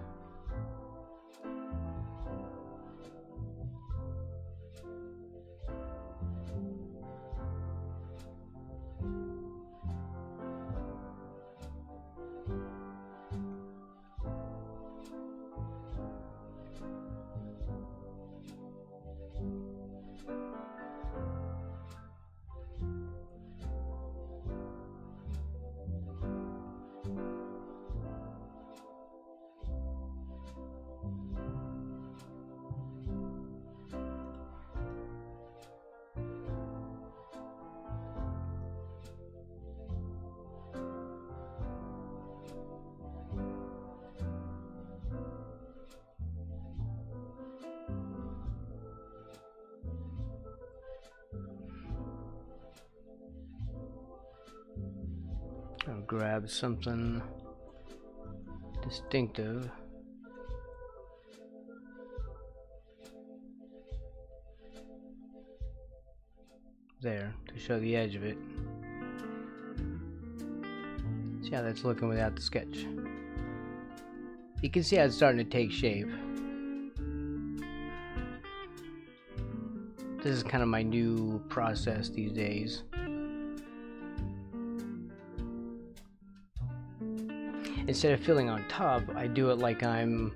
I'll grab something distinctive. There, to show the edge of it. See how that's looking without the sketch. You can see how it's starting to take shape. This is kind of my new process these days. Instead of filling on top, I do it like I'm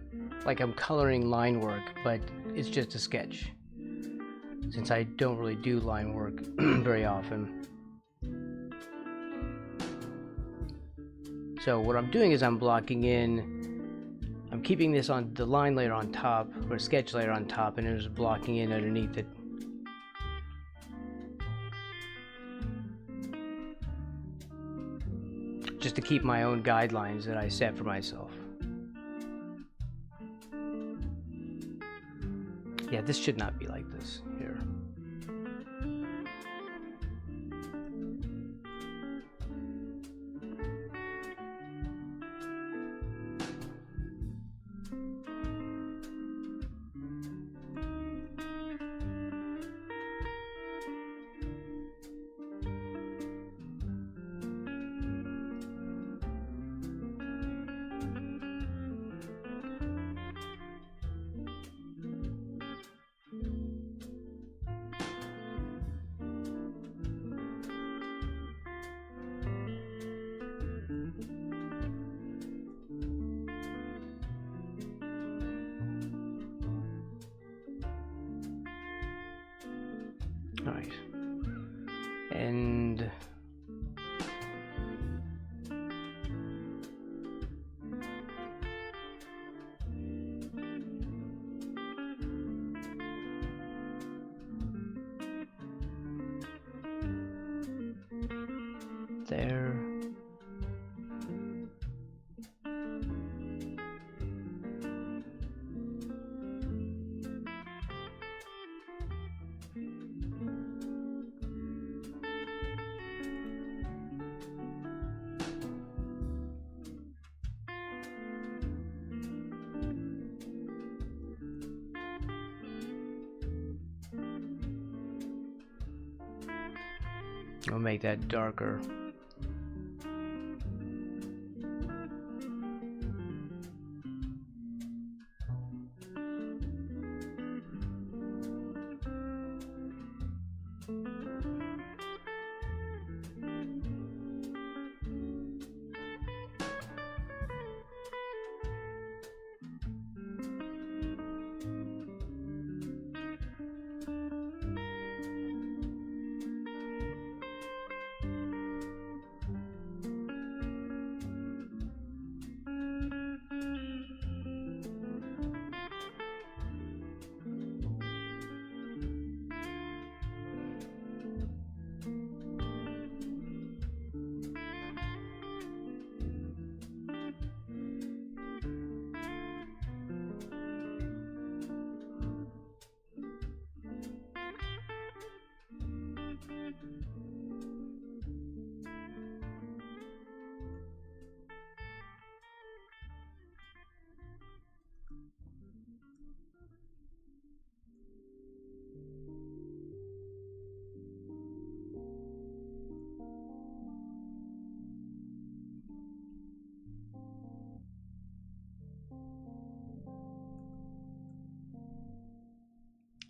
coloring line work, but it's just a sketch. Since I don't really do line work very often. So what I'm doing is I'm blocking in, I'm keeping this on the line layer on top, or sketch layer on top, and I'm just blocking in underneath it. Just to keep my own guidelines that I set for myself. Yeah, this should not be like this here. All right, and there. I'll make that darker.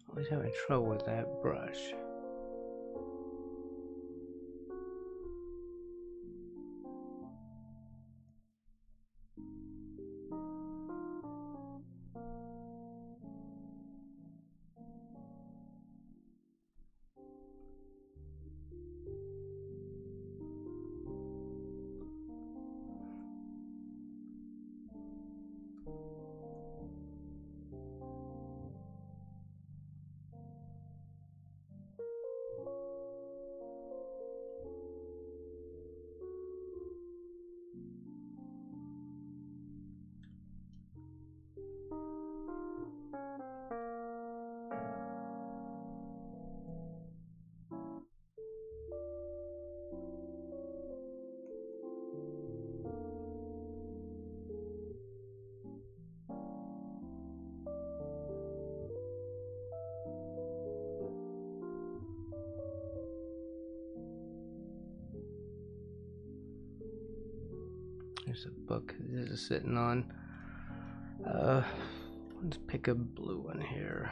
Always having trouble with that brush. There's a book this is sitting on. Let's pick a blue one here.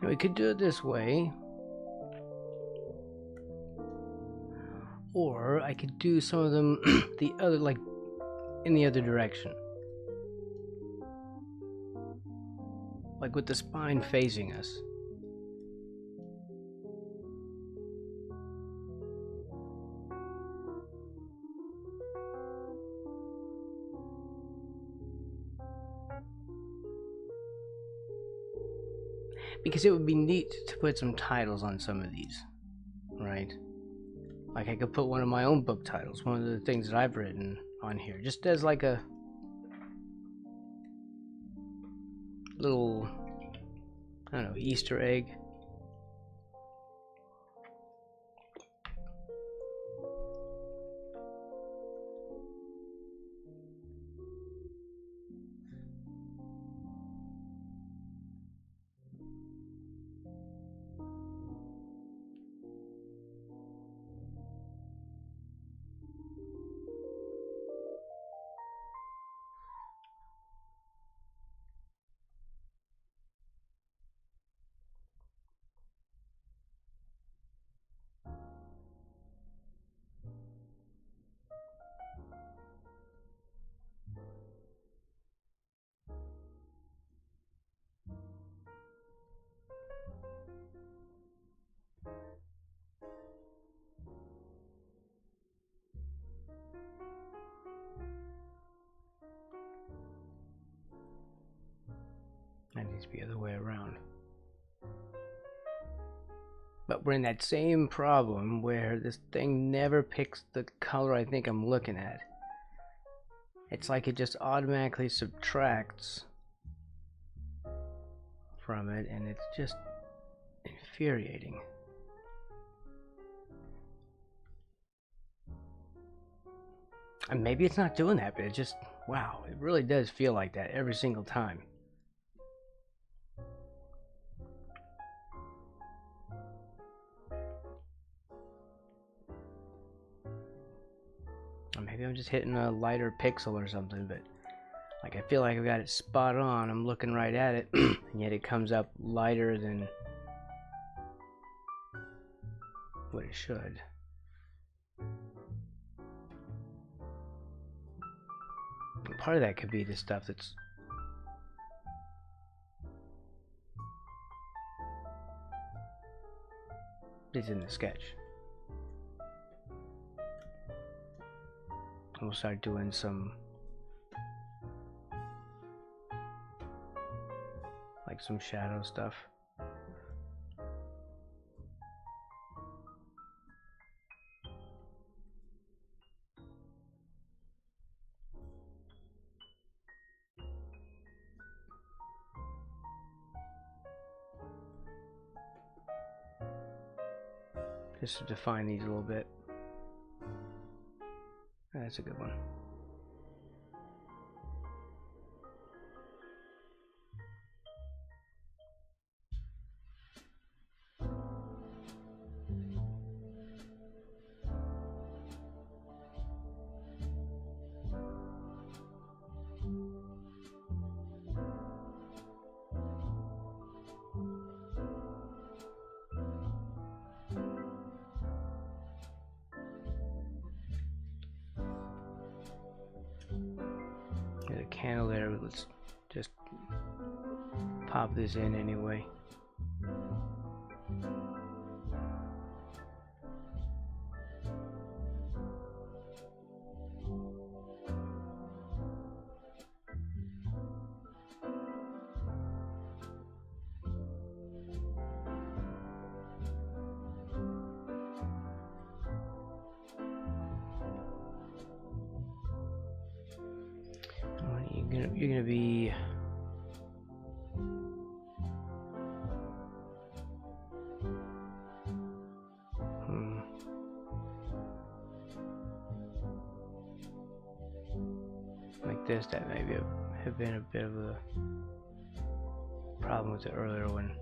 And we could do it this way, or I could do some of them the other, like in the other direction, like with the spine facing us. Because it would be neat to put some titles on some of these, right? Like I could put one of my own book titles, one of the things that I've written on here, just as like a little, I don't know, Easter egg. That needs to be the other way around. But we're in that same problem where this thing never picks the color I think I'm looking at. It's like it just automatically subtracts from it, and it's just infuriating. And maybe it's not doing that, but it just, wow, it really does feel like that every single time. Or maybe I'm just hitting a lighter pixel or something, but like I feel like I've got it spot on. I'm looking right at it, and yet it comes up lighter than what it should. And part of that could be the stuff that's in the sketch. And we'll start doing some shadow stuff. Just to define these a little bit. That's a good one. There's a candle there, but let's just pop this in anyway. You're gonna be like this. That maybe have been a bit of a problem with the earlier one.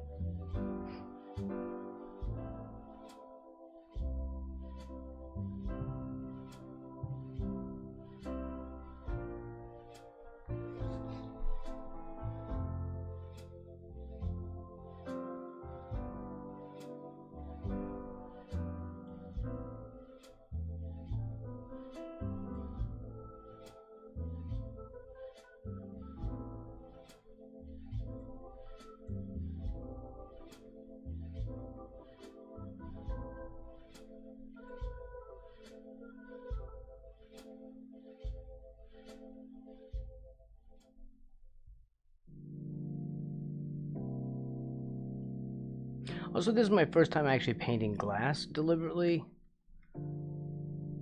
Also, this is my first time actually painting glass deliberately,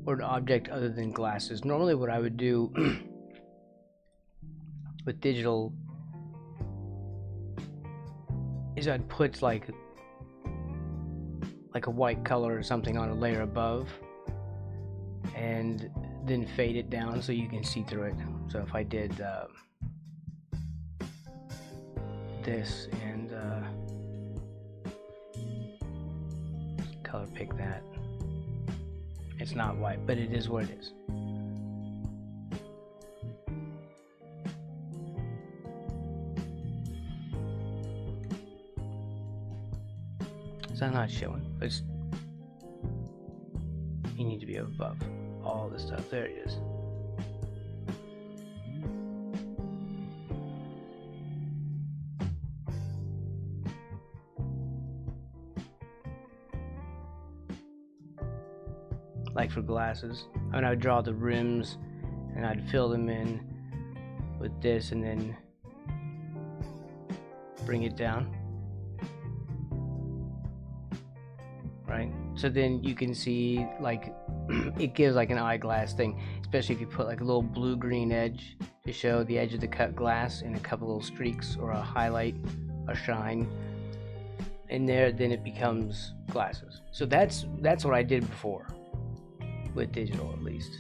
or an object other than glasses. Normally what I would do with digital is I'd put like a white color or something on a layer above and then fade it down so you can see through it. So if I did this and color pick that, it's not white, but it is what it is. So I'm not showing. It's, you need to be above all this stuff. There it is. Like for glasses, I mean, I would draw the rims and I'd fill them in with this and then bring it down. Right? So then you can see, like, it gives like an eyeglass thing, especially if you put like a little blue-green edge to show the edge of the cut glass and a couple little streaks or a highlight, a shine in there, then it becomes glasses. So that's what I did before, with digital at least.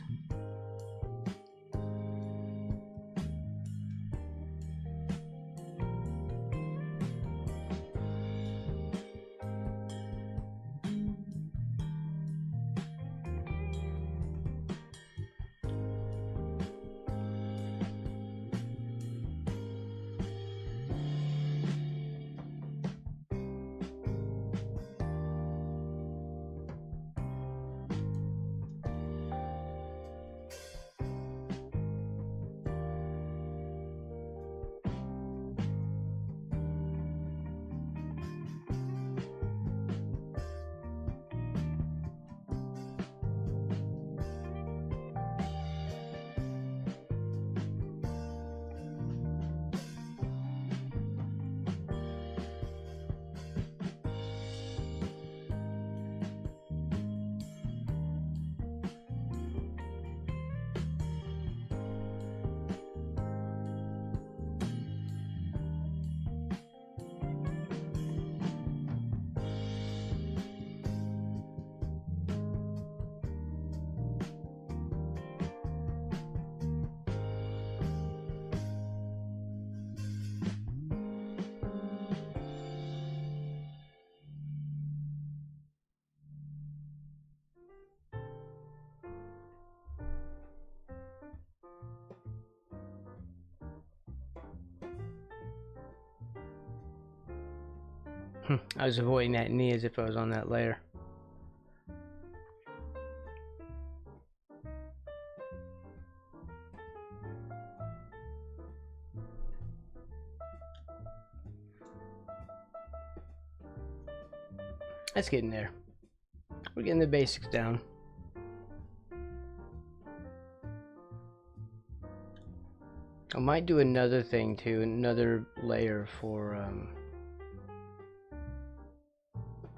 I was avoiding that knee as if I was on that layer. That's getting there. We're getting the basics down. I might do another thing too, another layer for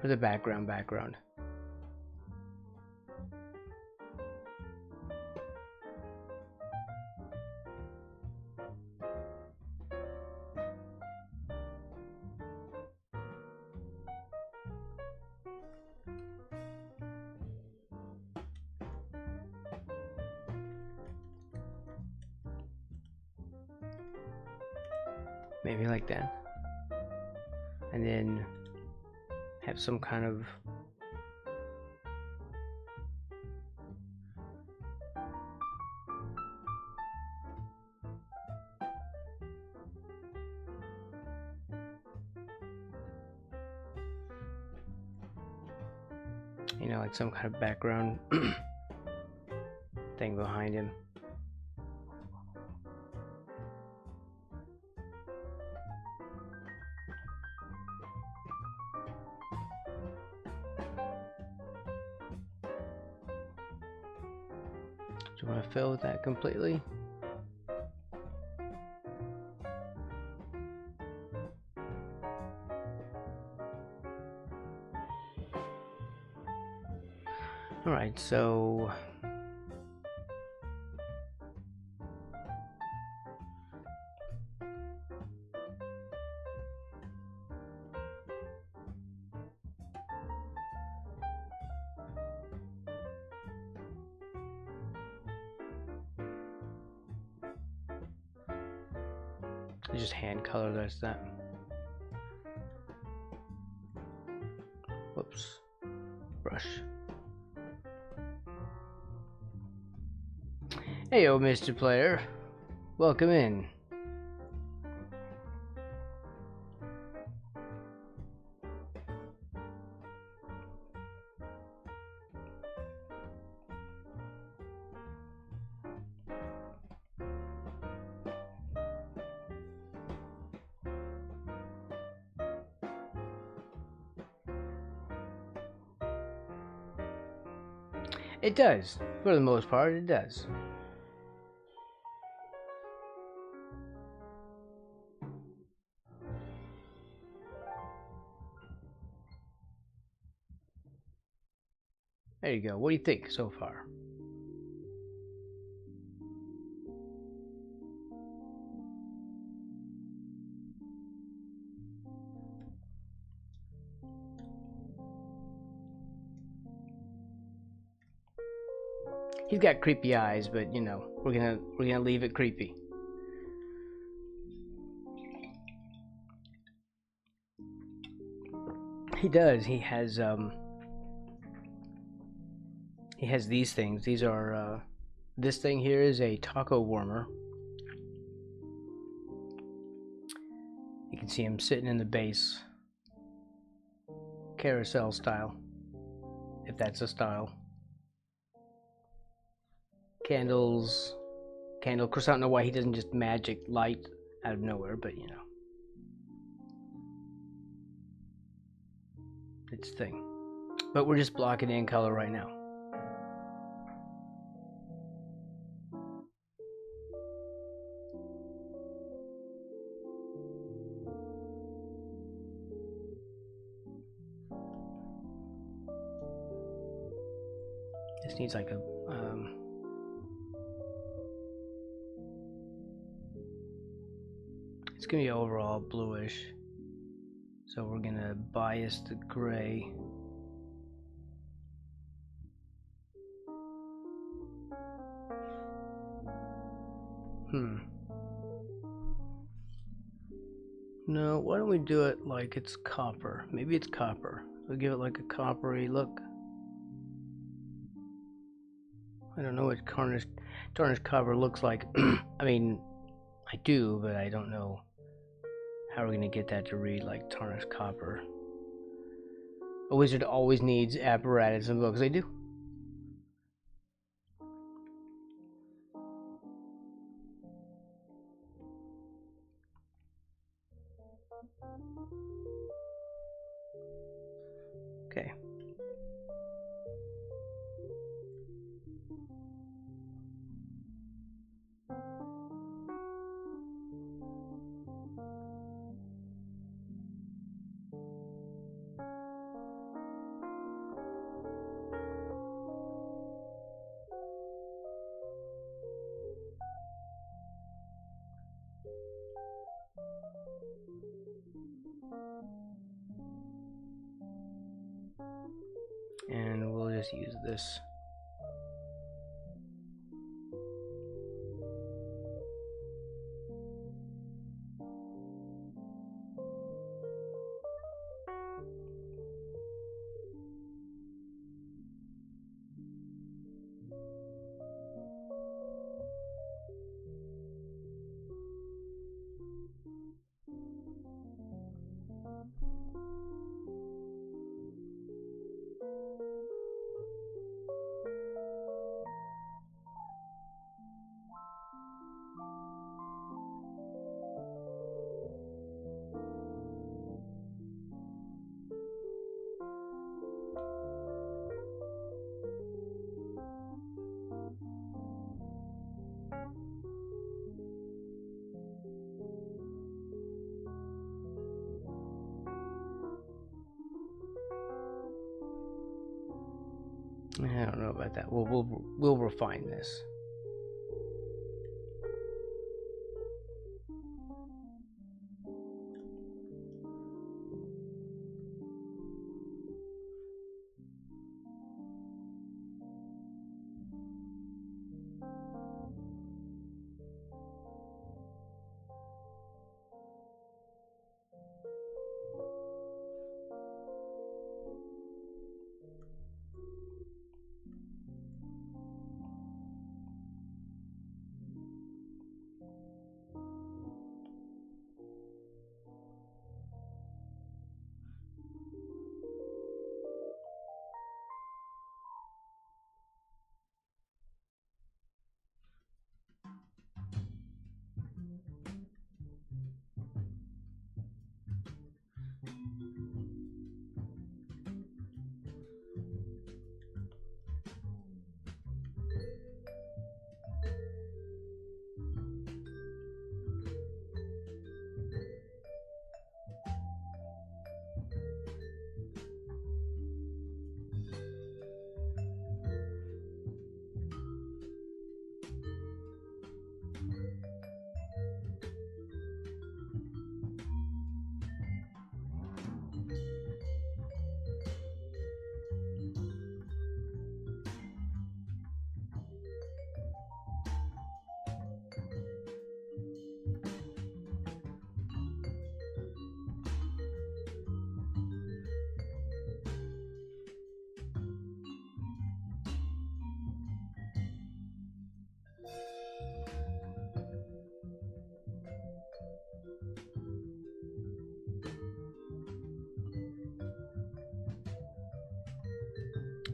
the background. Maybe like that. And then have some kind of like some kind of background thing behind him. Do you want to fill that completely? Alright, so I just hand color that's that. Whoops. Brush. Heyo, Mr. Player. Welcome in. It does. For the most part, it does. There you go. What do you think so far? He's got creepy eyes, but you know, we're gonna leave it creepy. He does. He has these things. These are this thing here is a taco warmer. You can see him sitting in the base, carousel style, if that's a style. Candles, candle. Of course, I don't know why he doesn't just magic light out of nowhere, but you know, it's a thing. But we're just blocking in color right now. This needs like a it's gonna be overall bluish, so we're gonna bias the gray. No, why don't we do it like it's copper? Maybe it's copper. We'll give it like a coppery look. I don't know what tarnished copper looks like. I mean, I do, but I don't know how we're gonna get that to read like tarnished copper. A wizard always needs apparatus and books. They do. Okay. And we'll just use this. I don't know about that. We'll refine this.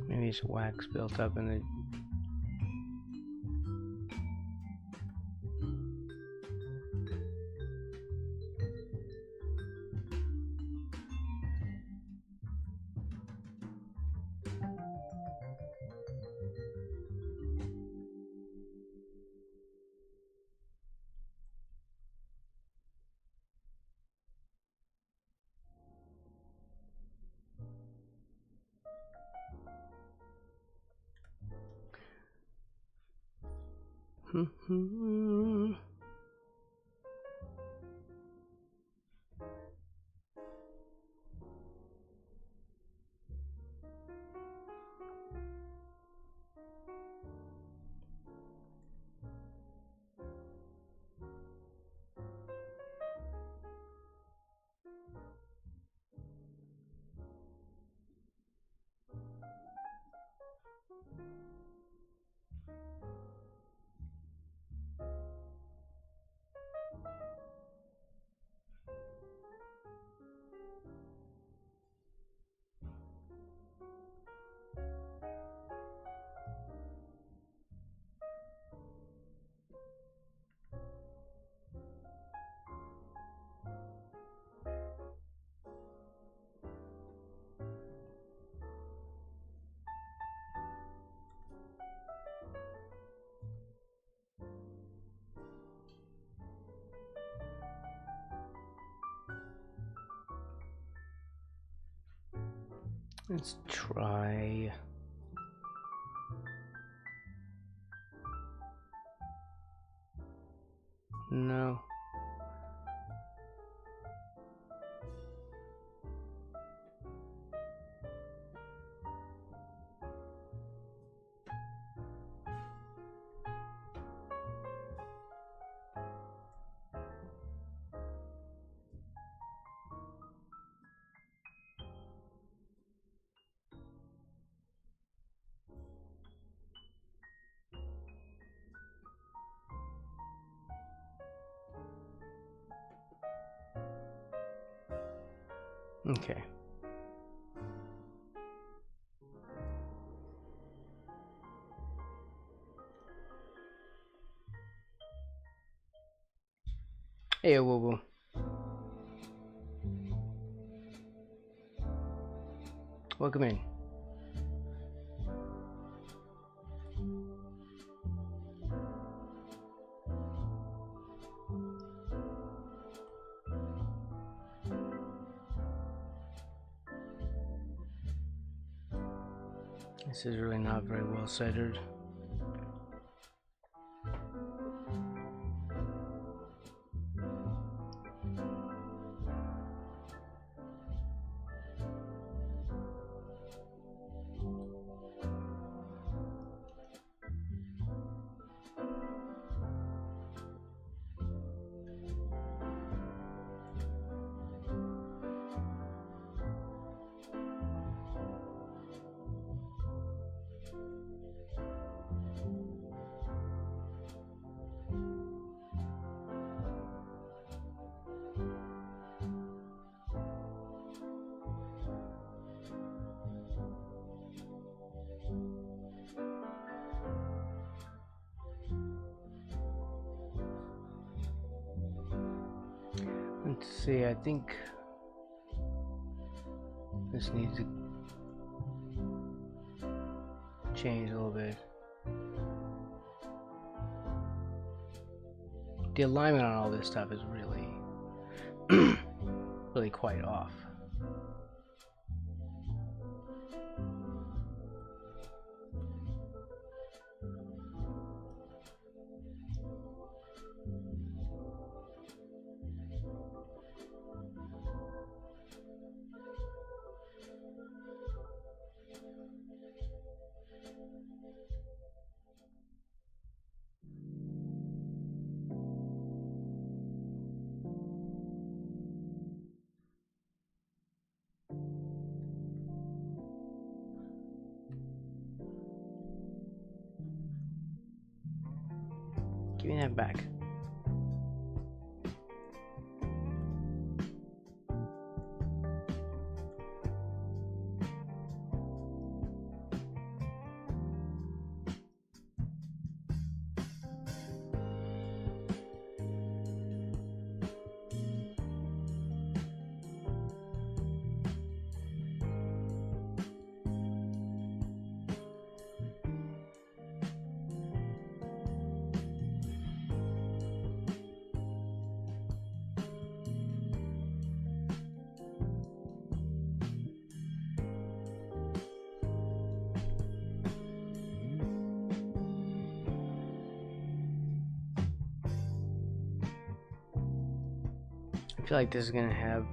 Maybe it's wax built up in the... Let's try... No. Okay. Hey, woo woo. Welcome in. This is really not very well centered. Let's see, I think this needs to change a little bit. The alignment on all this stuff is really, really quite off. Give me that back. I feel like this is gonna have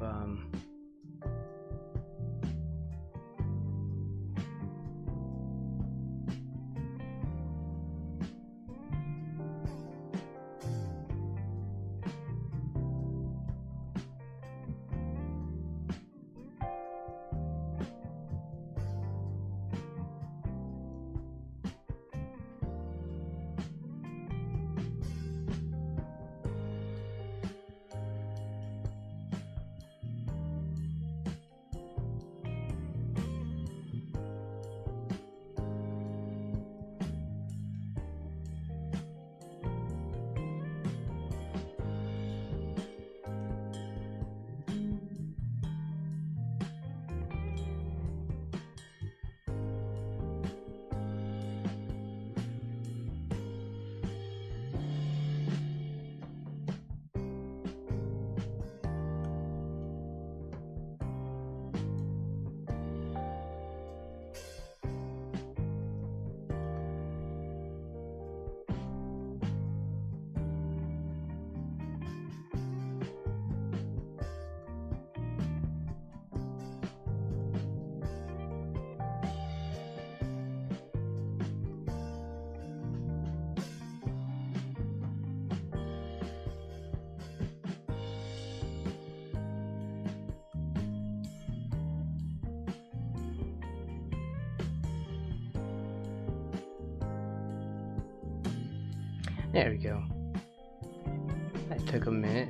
there we go. That took a minute.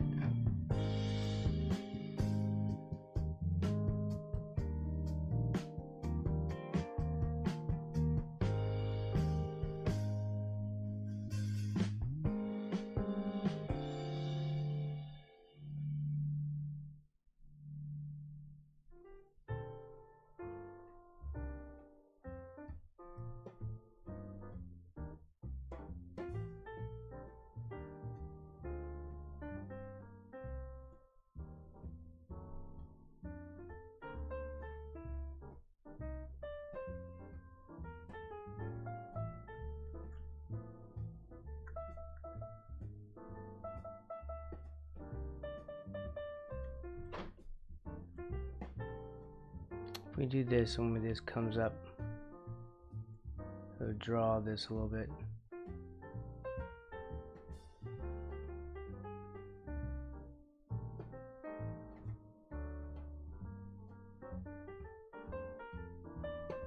we do this, and when this comes up, so draw this a little bit.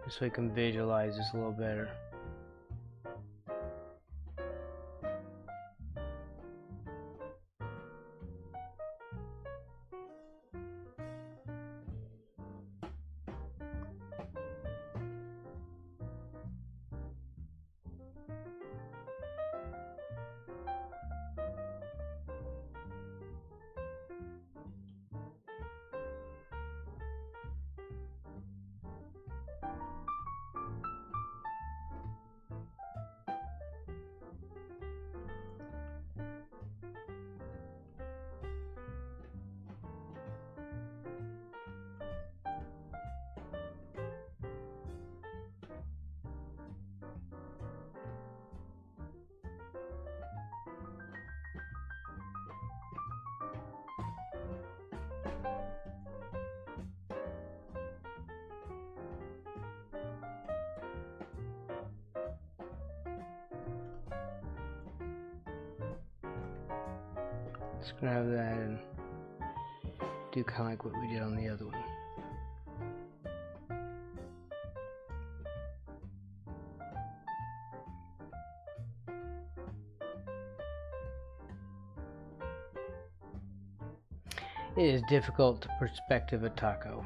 So we can visualize this a little better. Let's grab that and do kind of like what we did on the other one. It is difficult to perspective a taco.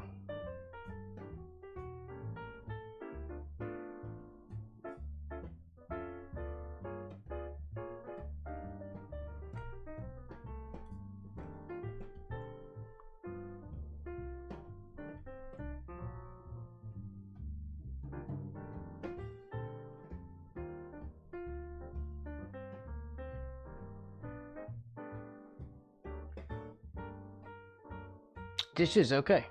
This is okay.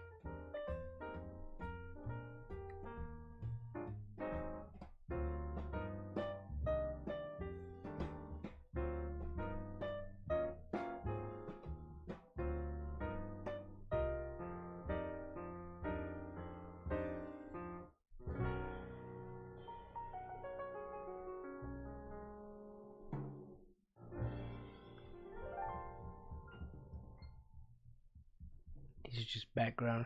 These are just background.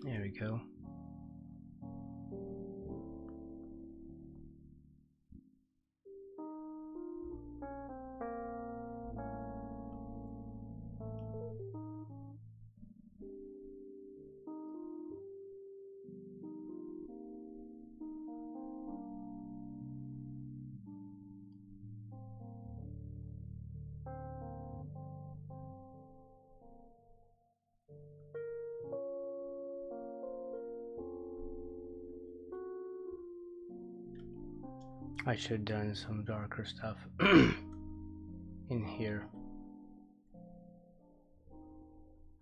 There we go. I should have done some darker stuff in here.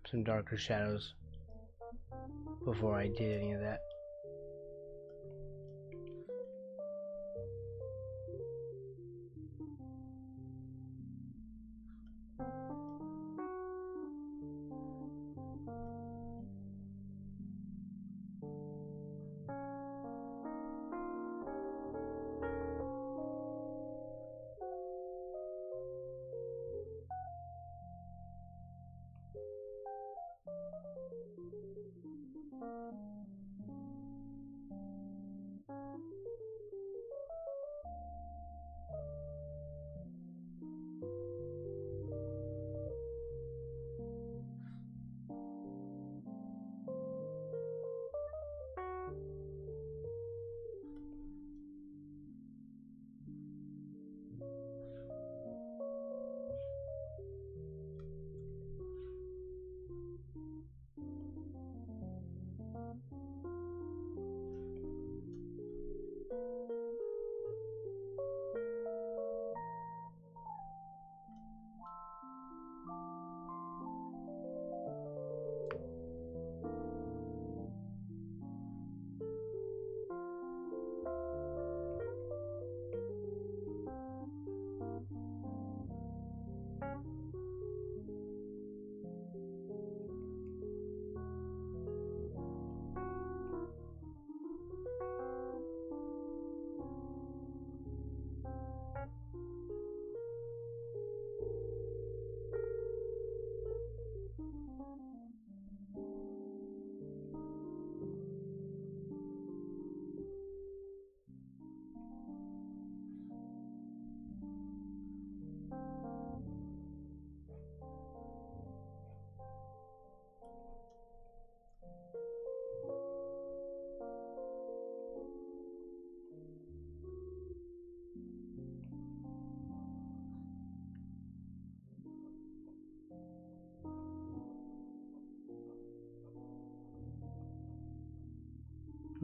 Some darker shadows before I did any of that.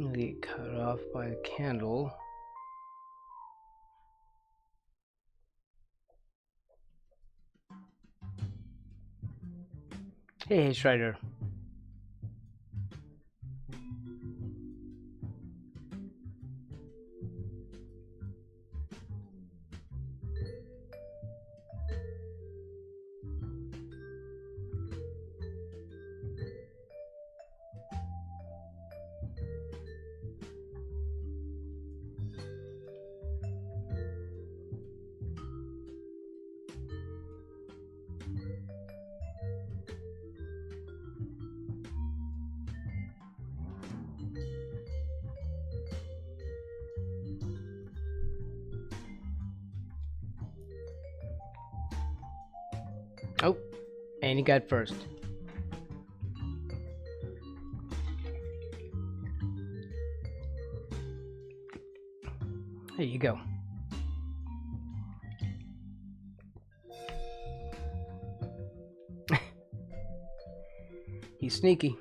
I'll get cut off by the candle. Hey, Strider. Oh, and he got first. There you go. He's sneaky.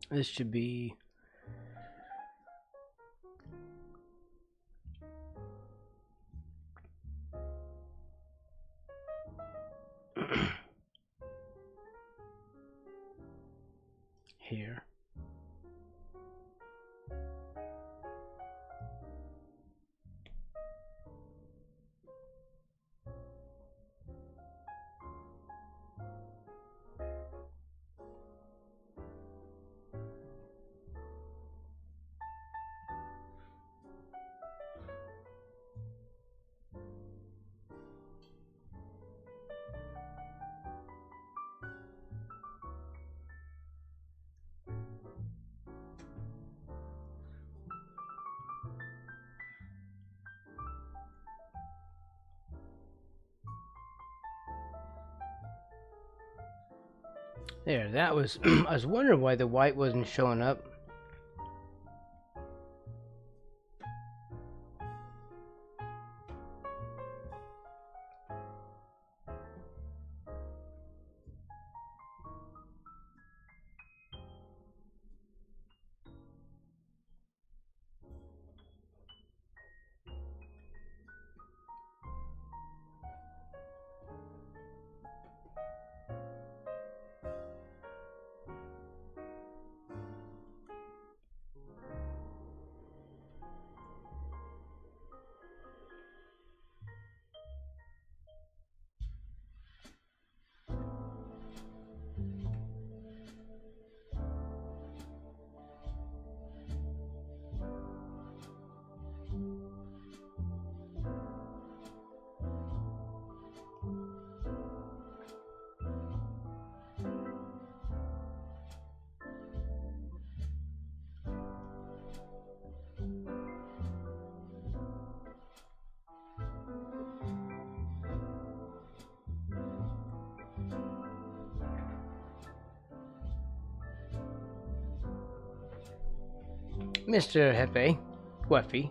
This should be here. There, that was I was wondering why the white wasn't showing up. Mr. Hefe, Weffy.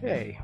Okay.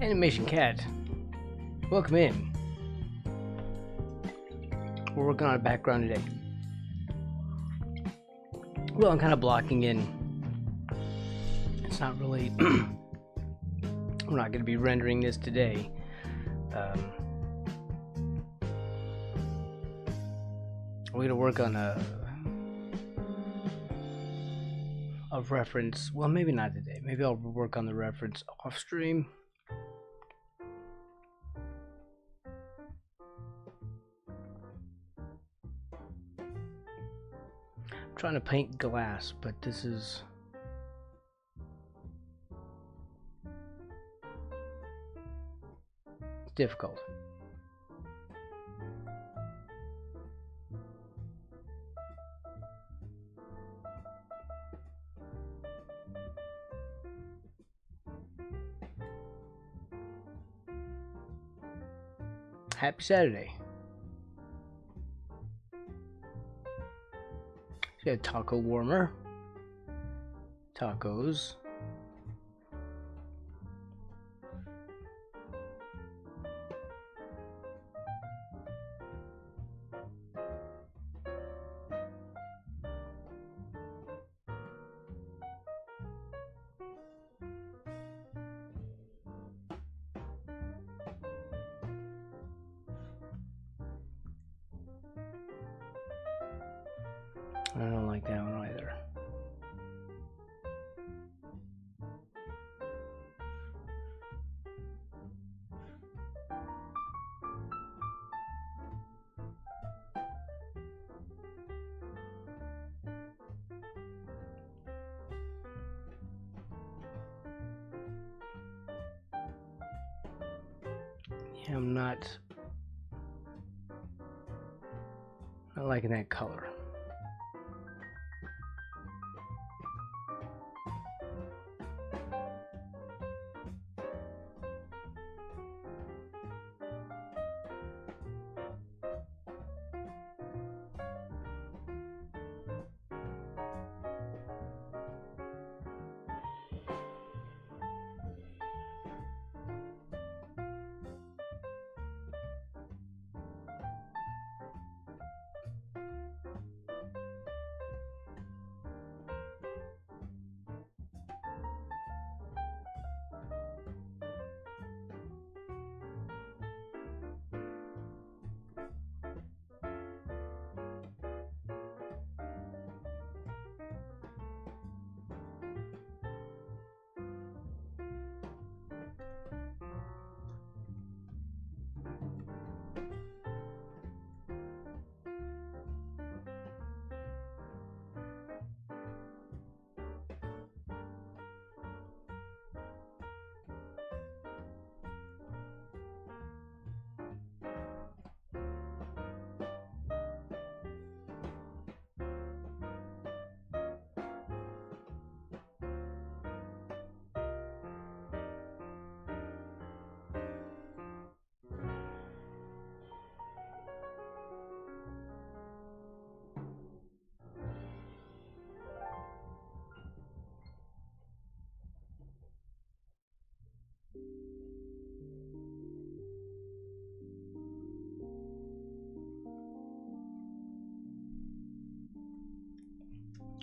Animation Cat, welcome in. We're working on a background today. Well, I'm kind of blocking in. It's not really. We're not going to be rendering this today. We're going to work on a reference. Well, maybe not today. Maybe I'll work on the reference off stream. Trying to paint glass, but this is difficult. Happy Saturday. Got a taco warmer. Tacos. I don't like that one either. Yeah, I'm not liking that color.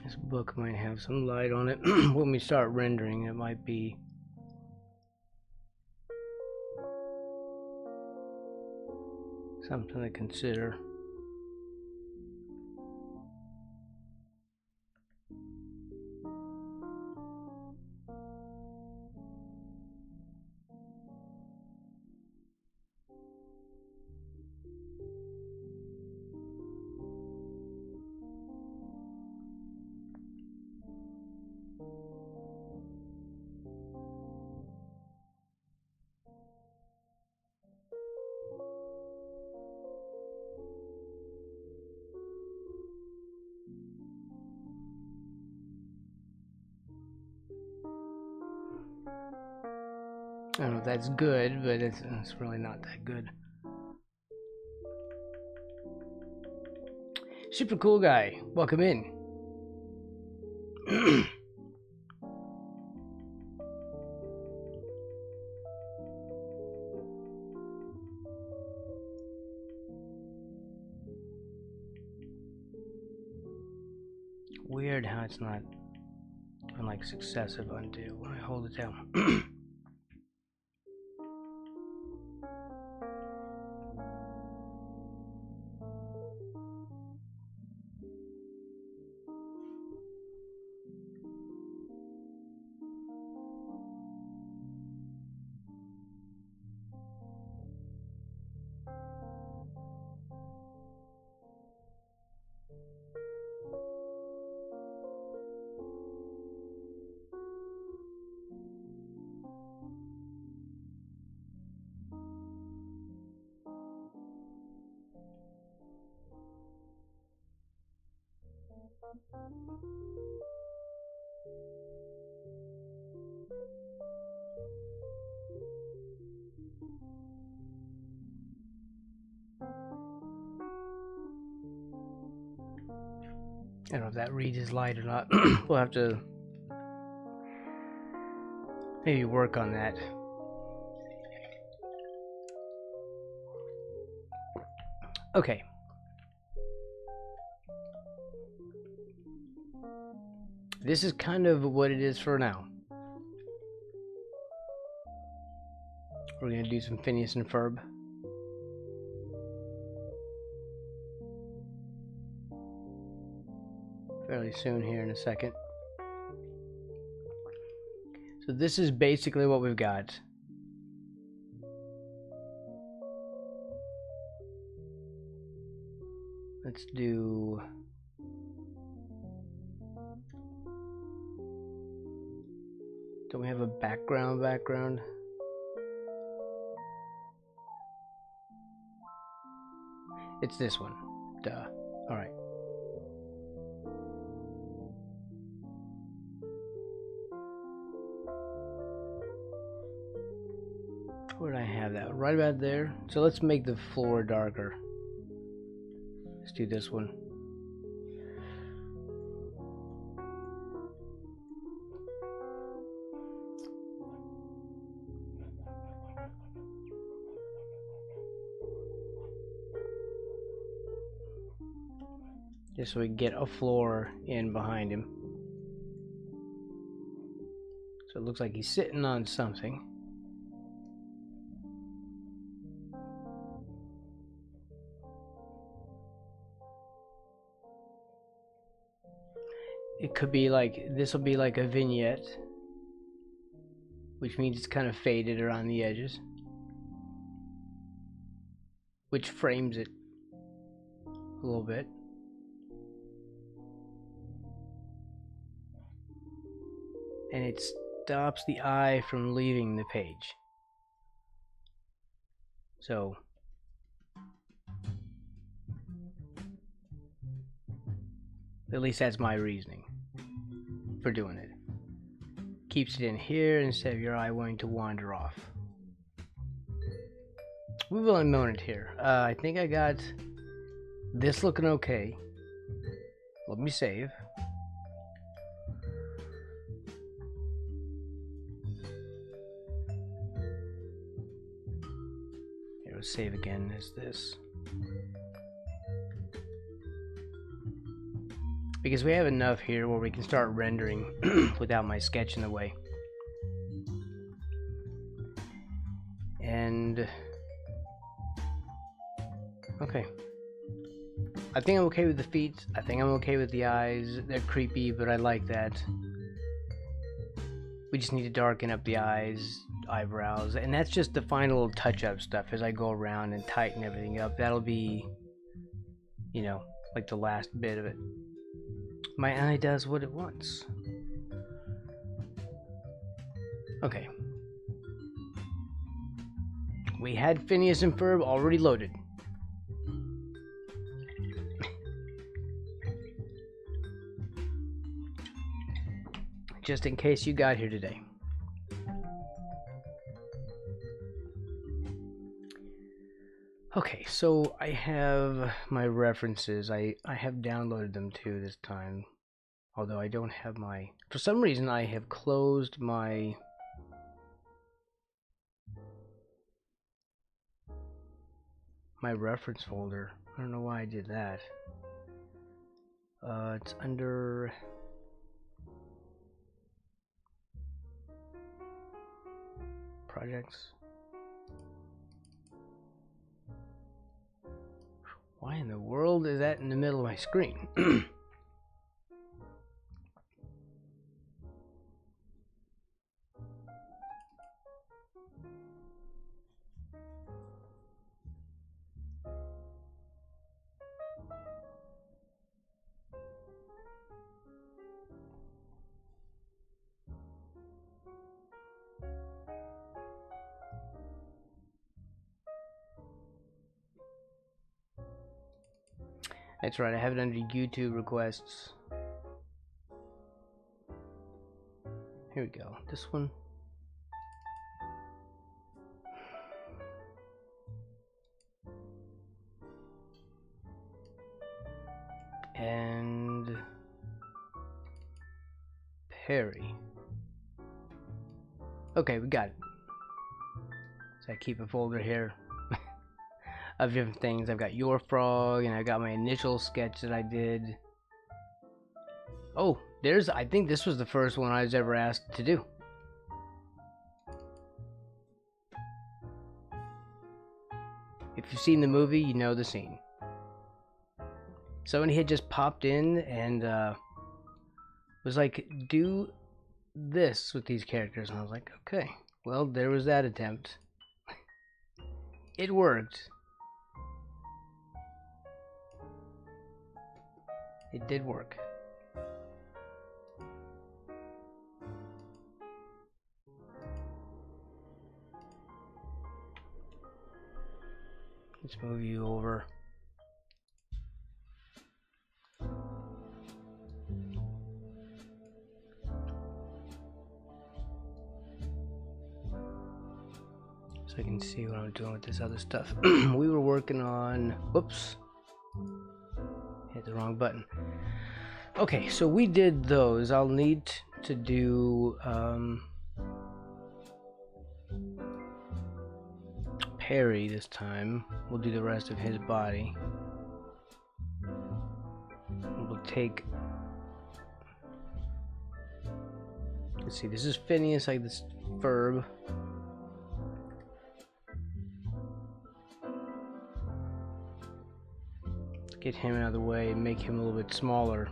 This book might have some light on it. When we start rendering, it might be something to consider. I don't know if that's good, but it's really not that good. Super cool guy, welcome in. Weird how it's not doing like successive undo when I hold it down. I don't know if that reads is light or not. We'll have to maybe work on that. Okay. This is kind of what it is for now. We're going to do some Phineas and Ferb. Fairly soon here in a second. So this is basically what we've got. Let's do don't we have a background? It's this one. Duh. Alright. Where did I have that? Right about there. So let's make the floor darker. Let's do this one. Just so we get a floor in behind him. So it looks like he's sitting on something. It could be like, this will be like a vignette, which means it's kind of faded around the edges, which frames it a little bit. And it stops the eye from leaving the page. So at least that's my reasoning for doing it. Keeps it in here instead of your eye wanting to wander off. We will unknown it here. I think I got this looking okay. Let me save. Here, we'll save again as this. because we have enough here where we can start rendering without my sketch in the way. And okay, I think I'm okay with the feet. I think I'm okay with the eyes. They're creepy, but I like that. We just need to darken up the eyes, eyebrows, and that's just the final touch-up stuff as I go around and tighten everything up. That'll be, you know, like the last bit of it. My eye does what it wants. Okay. We had Phineas and Ferb already loaded. Just in case you got here today. Okay, so I have my references. I have downloaded them too this time. Although I don't have my... For some reason I have closed my... reference folder. I don't know why I did that. It's under... projects. Why in the world is that in the middle of my screen? That's right, I have it under YouTube requests. Here we go. This one. And Perry. Okay, we got it. So I keep a folder here of different things. I've got Your Frog, and I got my initial sketch that I did. Oh, there's, I think this was the first one I was ever asked to do. If you've seen the movie, you know the scene. Somebody had just popped in and was like, do this with these characters. And I was like, okay, well, there was that attempt. It worked. It did work. Let's move you over. So I can see what I'm doing with this other stuff. We were working on, whoops, hit the wrong button. Okay, so we did those. I'll need to do Perry this time. We'll do the rest of his body. We'll take, let's see, this is Phineas, like this Ferb. Let's get him out of the way and make him a little bit smaller.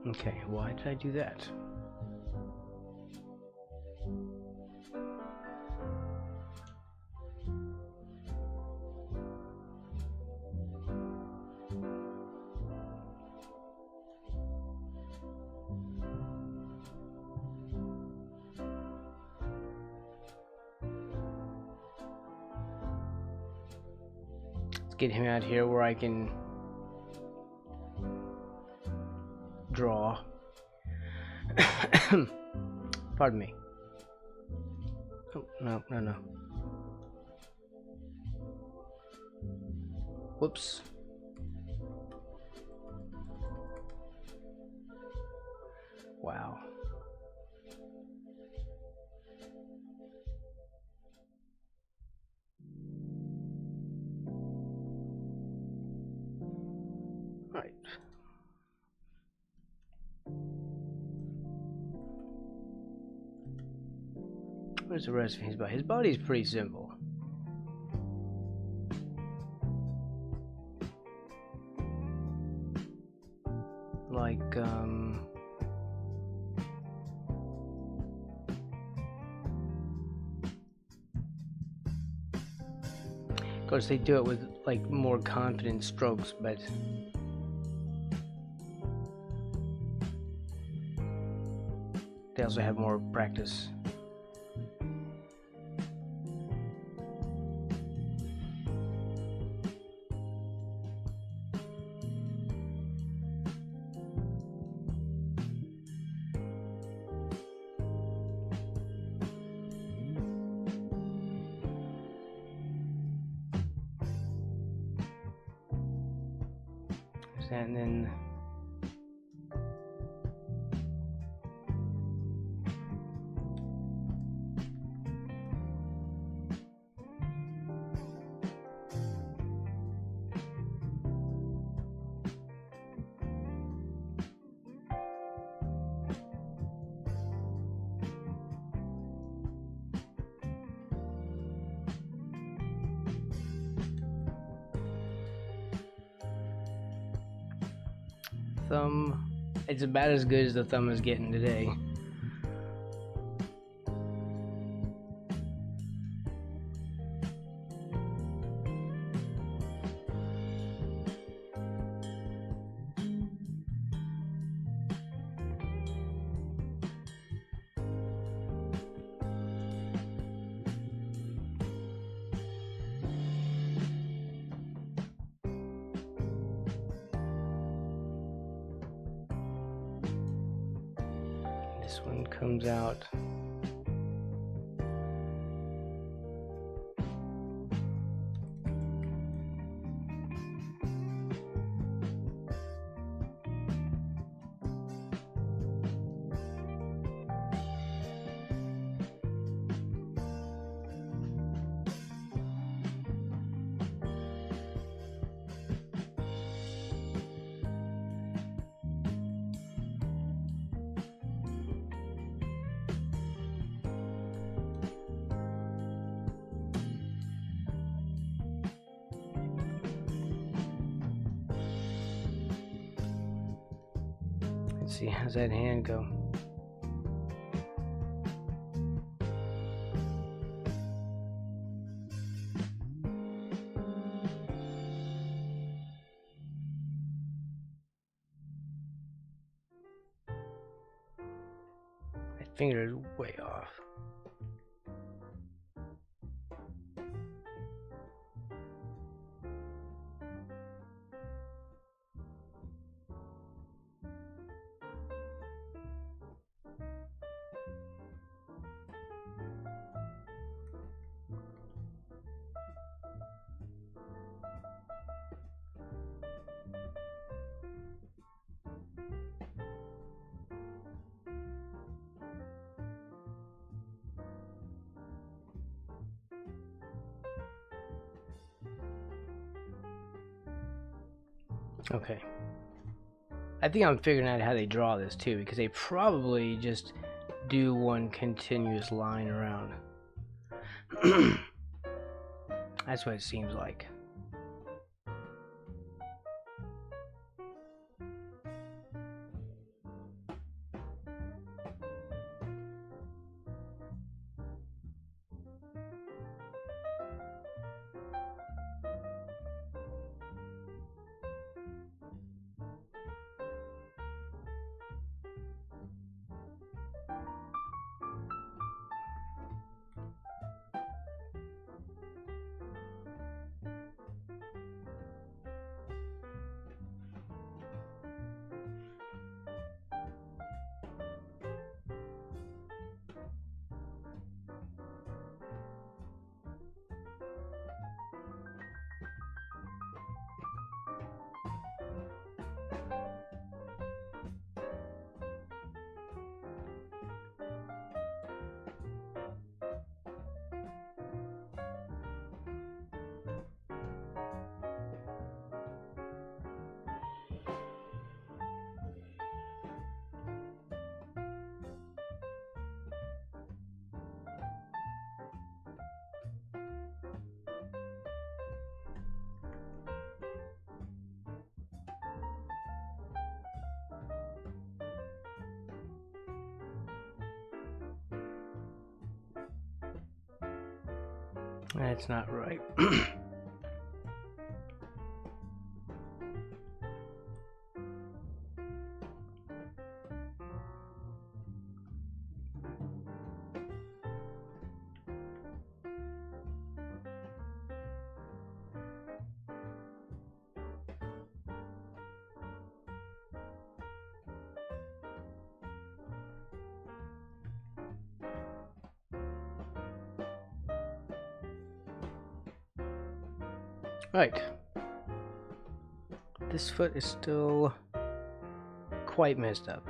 Okay, why did I do that? Let's get him out here where I can draw. Pardon me. Oh, no. Whoops. Wow. Right. Where's the rest of his body? His body's pretty simple. Like, of course they do it with like more confident strokes, but they also have more practice. And then thumb, it's about as good as the thumb is getting today. This one comes out. Let's see, how's that hand go? My finger is way off. Okay. I think I'm figuring out how they draw this too, because they probably just do one continuous line around. That's what it seems like. That's not right. Right. This foot is still quite messed up.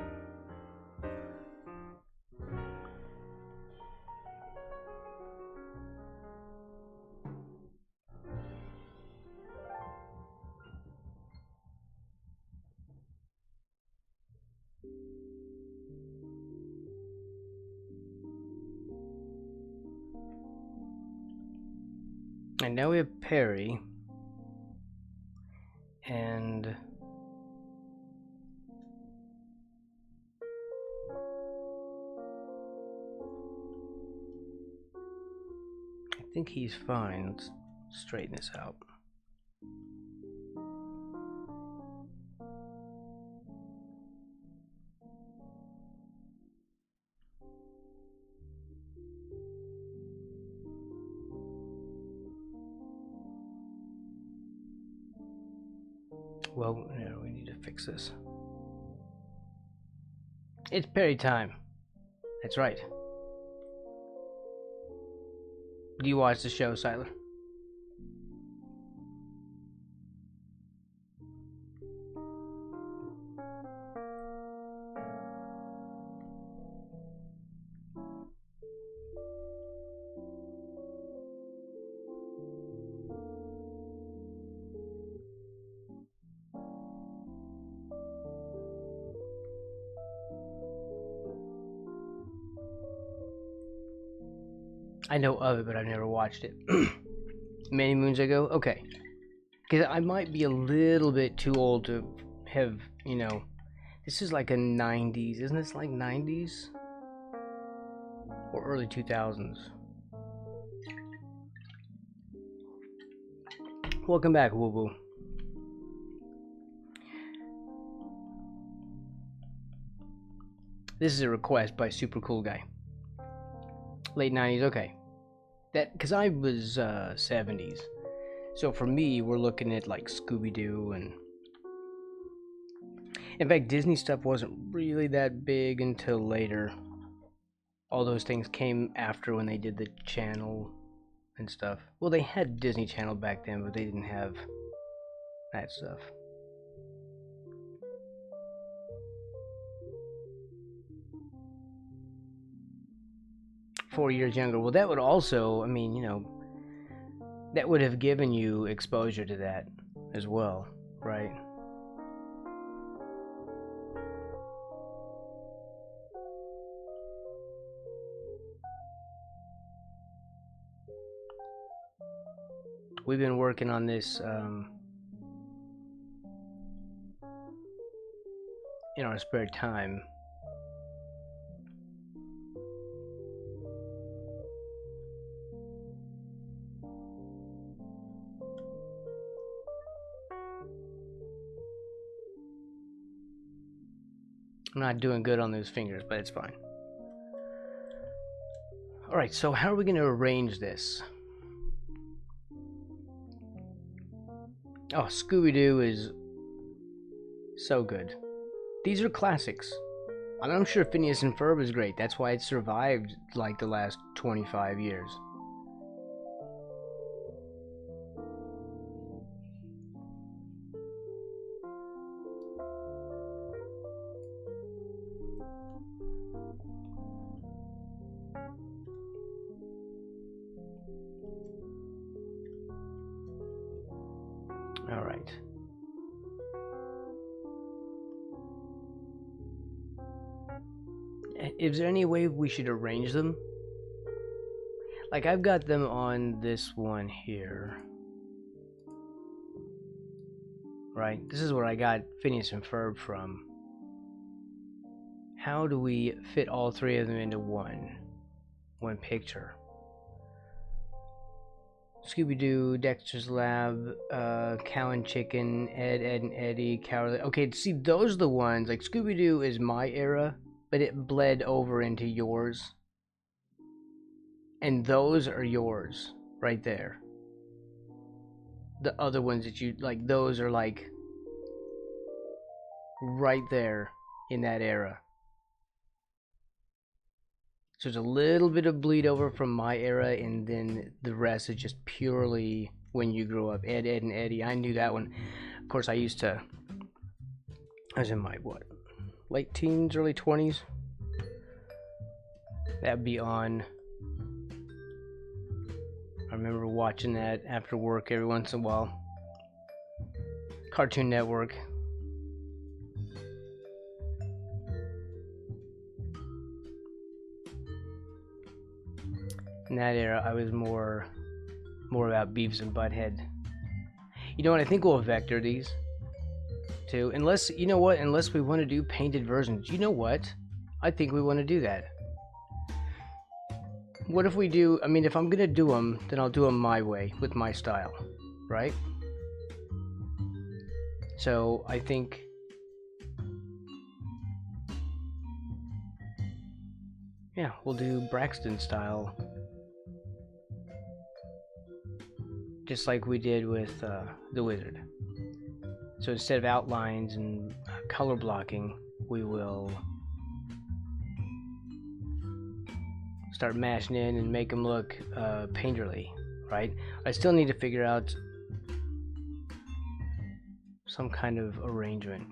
And now we have Perry. And I think he's fine. Let's straighten this out. Well, no, we need to fix this. It's Perry time. That's right. Do you watch the show, Siler? I know of it, but I've never watched it. Many moons ago? Okay. Because I might be a little bit too old to have, you know... This is like a 90s. Isn't this like 90s? Or early 2000s? Welcome back, Woo Woo. This is a request by Super Cool Guy. Late 90s, okay. That, because I was 70s. So for me, we're looking at like Scooby-Doo and... In fact, Disney stuff wasn't really that big until later. All those things came after when they did the channel and stuff. Well, they had Disney Channel back then, but they didn't have that stuff. Four years younger. Well, that would also, I mean, you know, that would have given you exposure to that as well, right? We've been working on this in our spare time. I'm not doing good on those fingers, but it's fine. Alright, so how are we going to arrange this? Oh, Scooby-Doo is so good. These are classics. And I'm sure Phineas and Ferb is great. That's why it survived like the last 25 years. All right. Is there any way we should arrange them? Like, I've got them on this one here. Right? This is where I got Phineas and Ferb from. How do we fit all three of them into one picture? Scooby-Doo, Dexter's Lab, Cow and Chicken, Ed and Eddie, Cowardly. Okay, see, those are the ones. Like, Scooby-Doo is my era, but it bled over into yours. And those are yours, right there. The other ones that you, like, those are, like, right there in that era. So there's a little bit of bleed over from my era, and then the rest is just purely when you grew up. Ed and Eddie, I knew that one. Of course, I was in my, what, late teens, early 20s? That'd be on. I remember watching that after work every once in a while. Cartoon Network. In that era, I was more about Beavis and Butthead. You know what? I think we'll vector these too. Unless, you know what? Unless we want to do painted versions. You know what? I think we want to do that. What if we do? I mean, if I'm gonna do them, then I'll do them my way with my style, right? So I think. Yeah, we'll do Braxton style. Just like we did with The Wizard. So instead of outlines and color blocking, we will start mashing in and make them look painterly, right? I still need to figure out some kind of arrangement.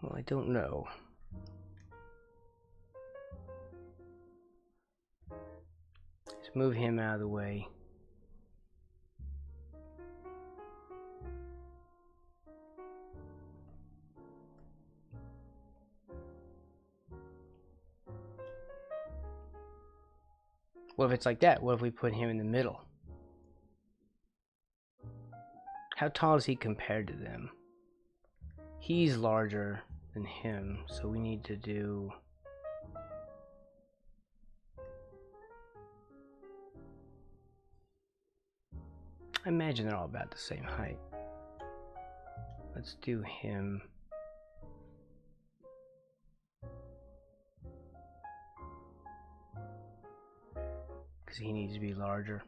Well, I don't know. Let's move him out of the way. What if it's like that? What if we put him in the middle? How tall is he compared to them? He's larger than him, so we need to do... I imagine they're all about the same height. Let's do him. Because he needs to be larger.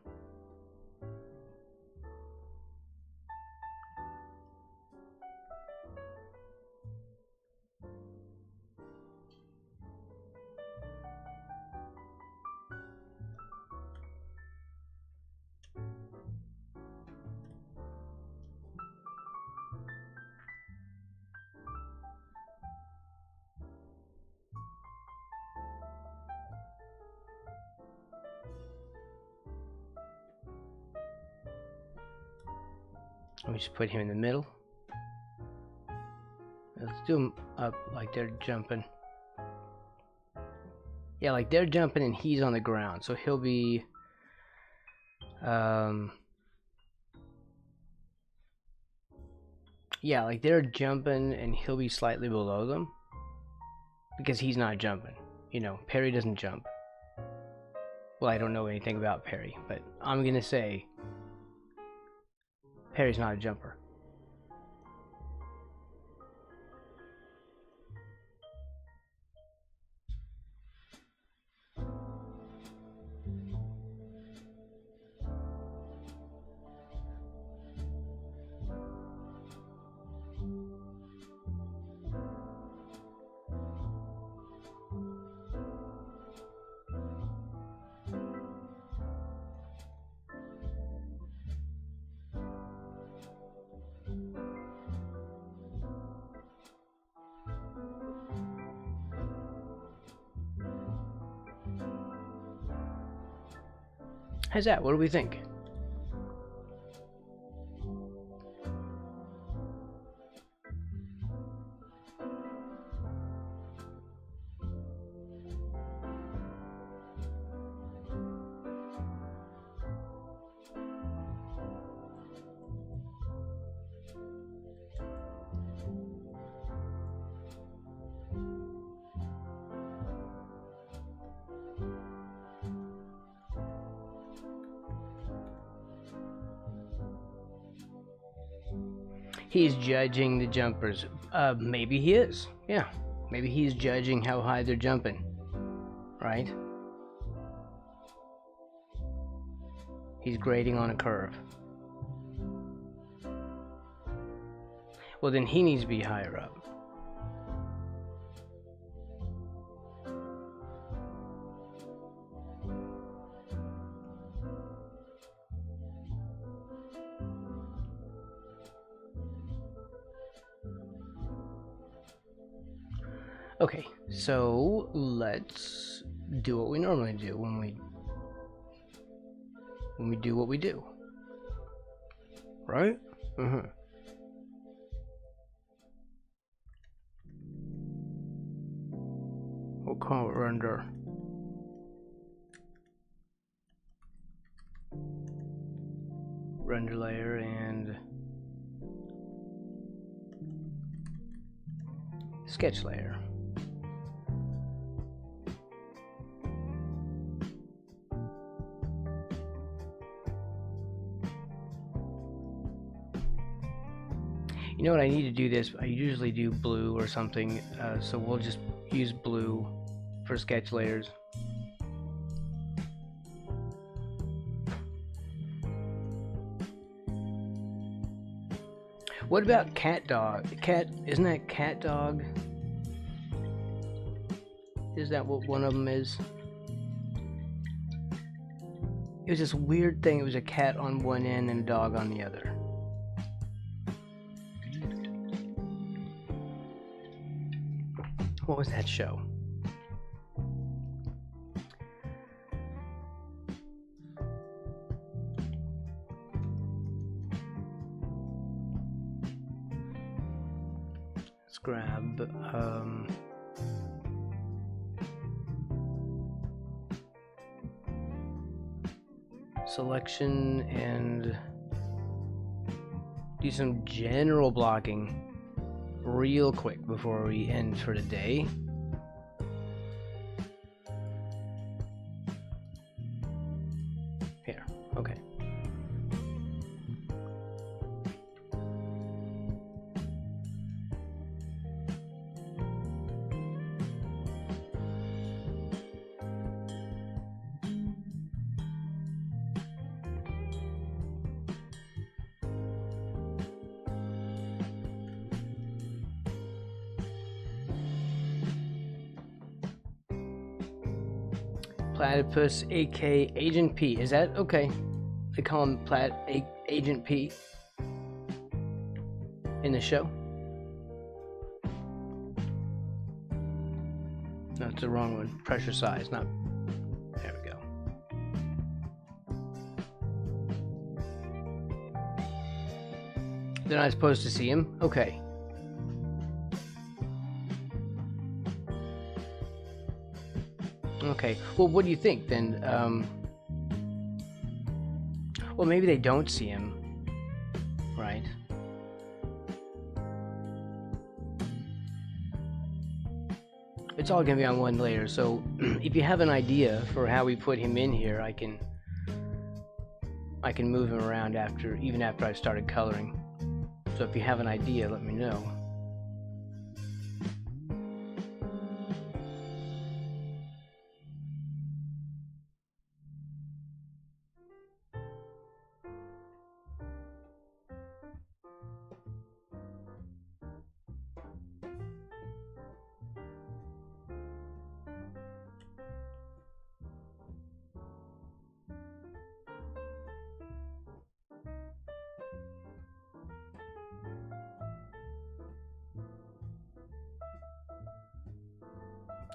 Let me just put him in the middle. Let's do them up like they're jumping. Yeah, like they're jumping and he's on the ground. So he'll be... yeah, like they're jumping and he'll be slightly below them. Because he's not jumping. You know, Perry doesn't jump. Well, I don't know anything about Perry, but I'm gonna say Perry's not a jumper. How's that? What do we think? He's judging the jumpers. Maybe he is. Yeah. Maybe he's judging how high they're jumping. Right? He's grading on a curve. Well, then he needs to be higher up. Okay, so let's do what we normally do when we do what we do. Right? Mm-hmm. We'll call it render. Render layer and sketch layer. You know what, I need to do this. I usually do blue or something, so we'll just use blue for sketch layers. What about cat dog? Cat, isn't that cat dog? Is that what one of them is? It was this weird thing. It was a cat on one end and a dog on the other. What was that show? Let's grab selection and do some general blocking real quick before we end for the day. Here, okay. Platypus, AK Agent P. Is that okay? They call him Agent P in the show. No, it's the wrong one. Pressure size, not. There we go. They're not supposed to see him? Okay. Okay, well, what do you think then? Well, maybe they don't see him, right? It's all gonna be on one layer, so if you have an idea for how we put him in here, I can move him around even after I've started coloring. So if you have an idea, let me know.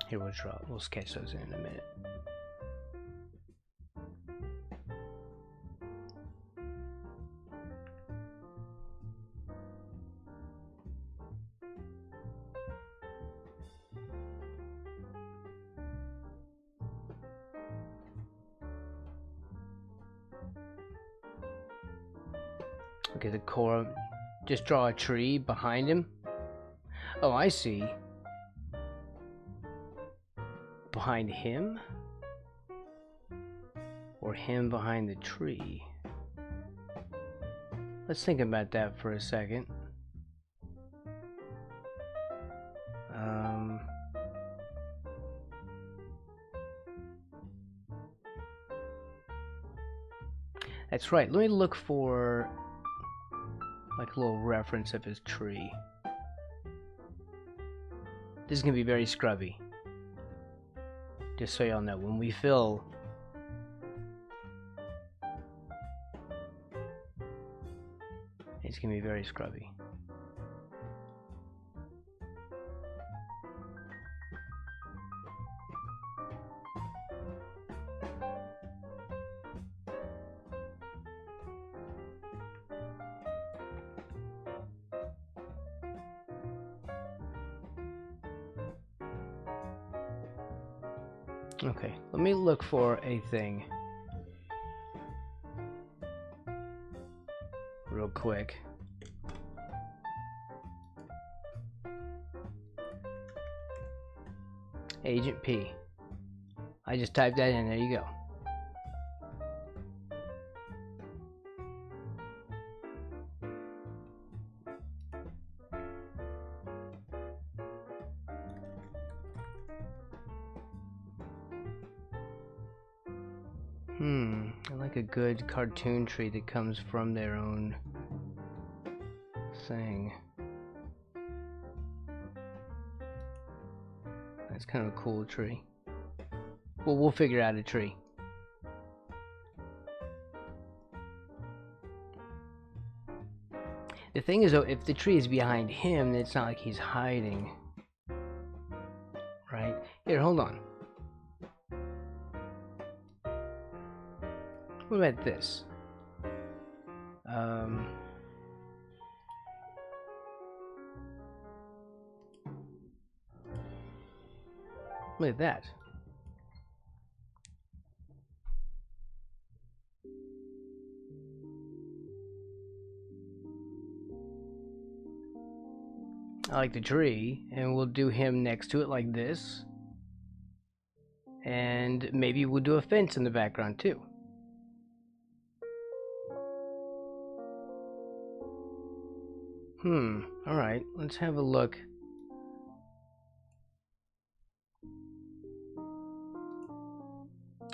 Here, we'll sketch those in a minute. Okay, the core, just draw a tree behind him. Oh, I see. Behind him? Or him behind the tree? Let's think about that for a second. That's right. Let me look for like a little reference of his tree. This is gonna be very scrubby. Just so y'all know, when we fill, it's gonna be very scrubby. Okay, let me look for a thing real quick. Agent P. I just typed that in, there you go. I like a good cartoon tree that comes from their own thing. That's kind of a cool tree. Well, we'll figure out a tree. The thing is, though, if the tree is behind him, it's not like he's hiding. Right? Here, hold on. What about this? Look at that. I like the tree, and we'll do him next to it like this. And maybe we'll do a fence in the background too. Alright, let's have a look.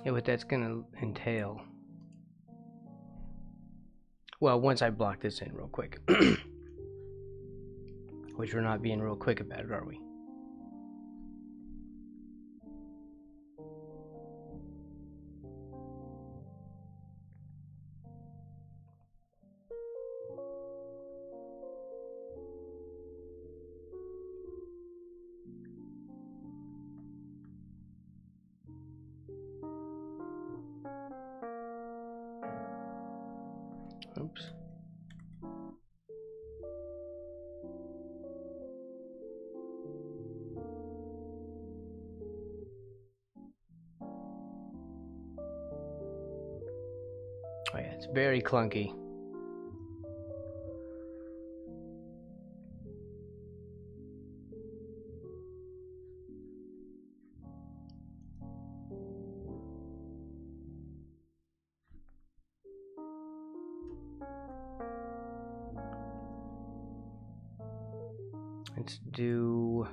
Yeah, what that's gonna entail. Well, once I block this in real quick. Which we're not being real quick about it, are we? Oops. Oh yeah, it's very clunky. Let's do...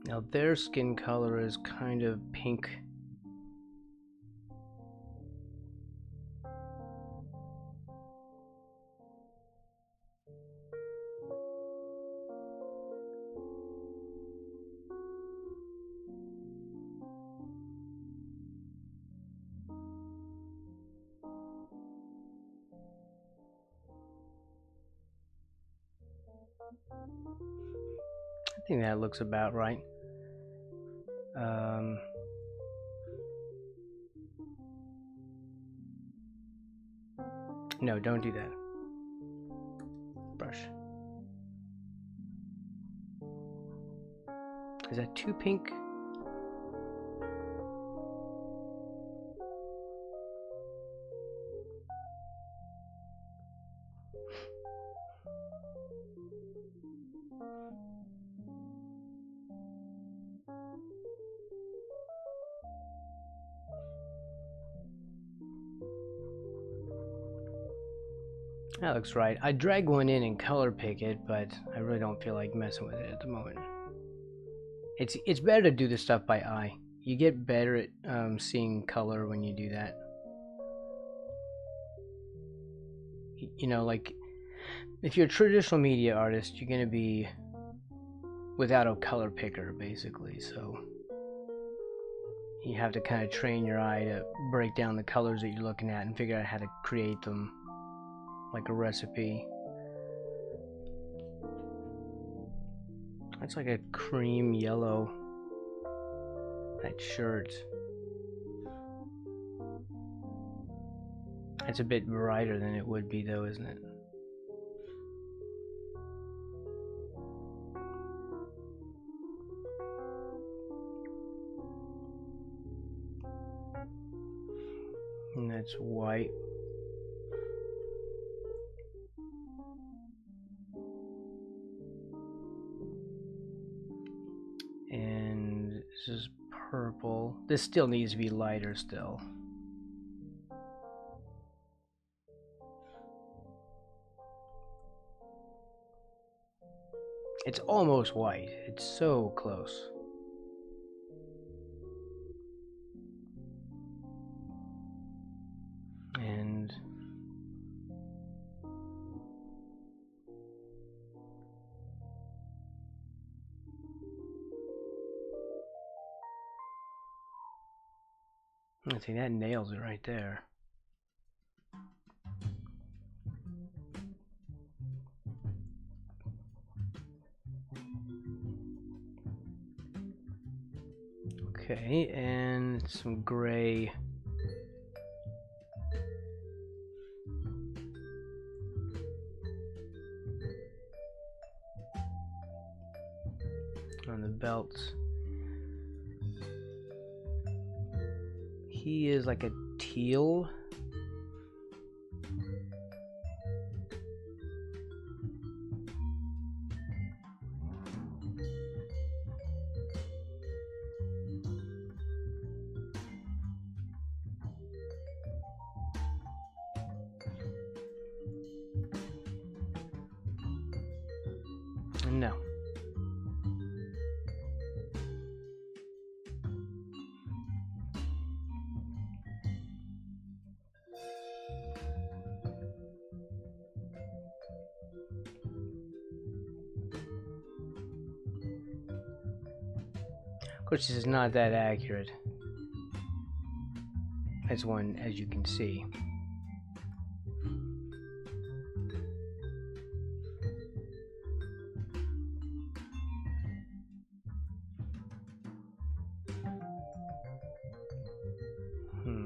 Now their skin color is kind of pink. I think that looks about right. No, don't do that. Brush. Is that too pink? That looks right. I drag one in and color pick it, but I really don't feel like messing with it at the moment. It's better to do this stuff by eye. you get better at seeing color when you do that. You know, like if you're a traditional media artist, you're gonna be without a color picker basically, so you have to kind of train your eye to break down the colors that you're looking at and figure out how to create them like a recipe. That's like a cream yellow, that shirt. It's a bit brighter than it would be though, isn't it? And that's white. And this is purple. This still needs to be lighter still. It's almost white. It's so close. And I think that nails it right there. Okay, and some gray. On the belts. He is like a teal. No. Of course, this is not that accurate as you can see.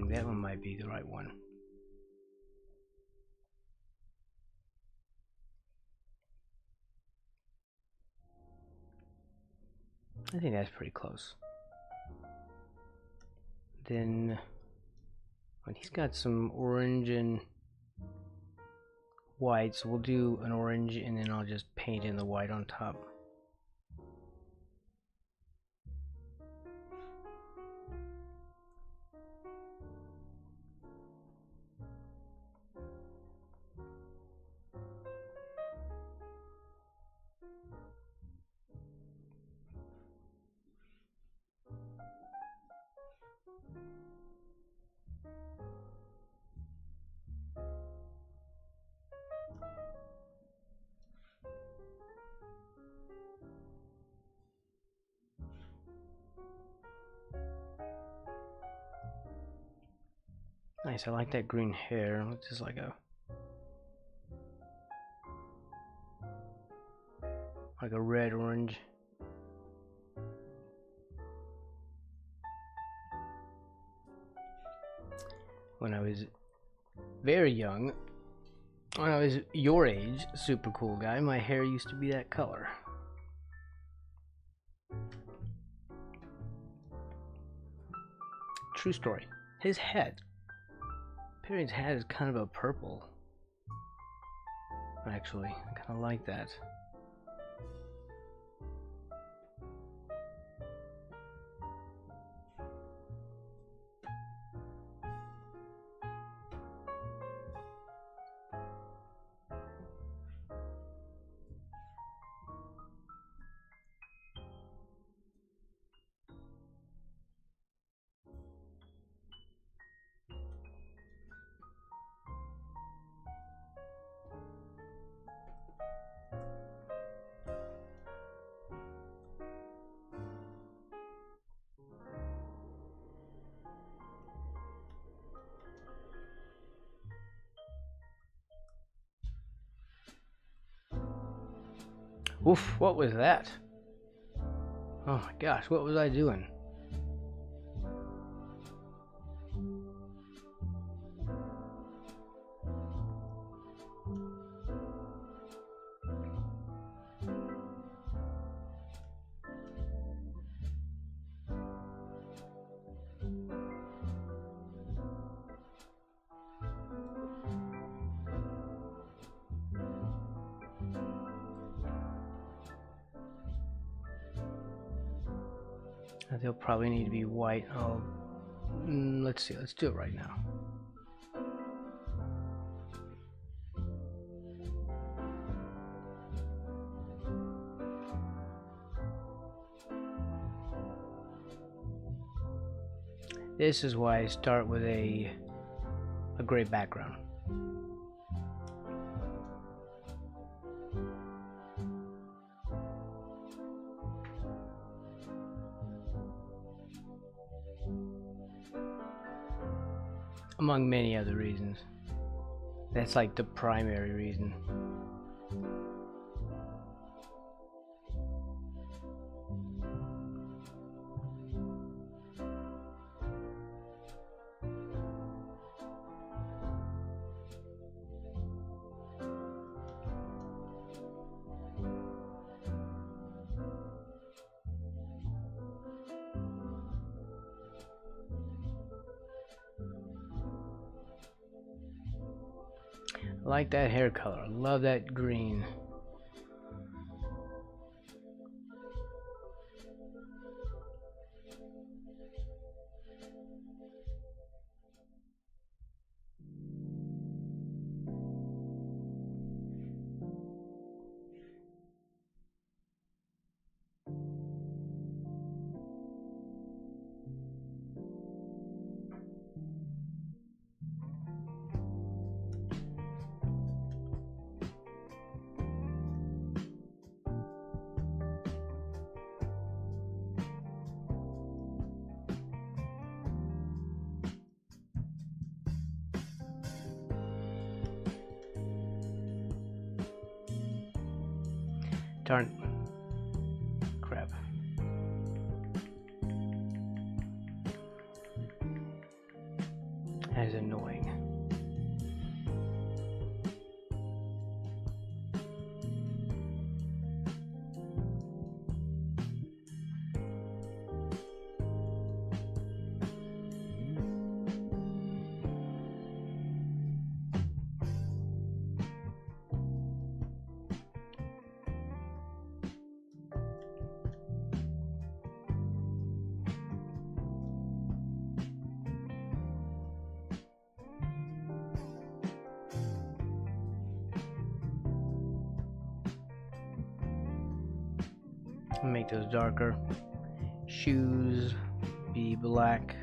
That one might be the right one. I think that's pretty close. Then, when he's got some orange and white, so we'll do an orange and then I'll just paint in the white on top. Nice, I like that green hair. It's just like a red orange. When I was very young, when I was your age, super cool guy, my hair used to be that color. True story. His head. Perion's head is kind of a purple. Actually, I kind of like that. Oof, what was that? Oh my gosh, what was I doing? They'll probably need to be white. Let's see, let's do it right now. This is why I start with a gray background. Among many other reasons. That's like the primary reason. I like that hair color. I love that green. Darn. Crap. That is annoying. Make those darker. Shoes be black.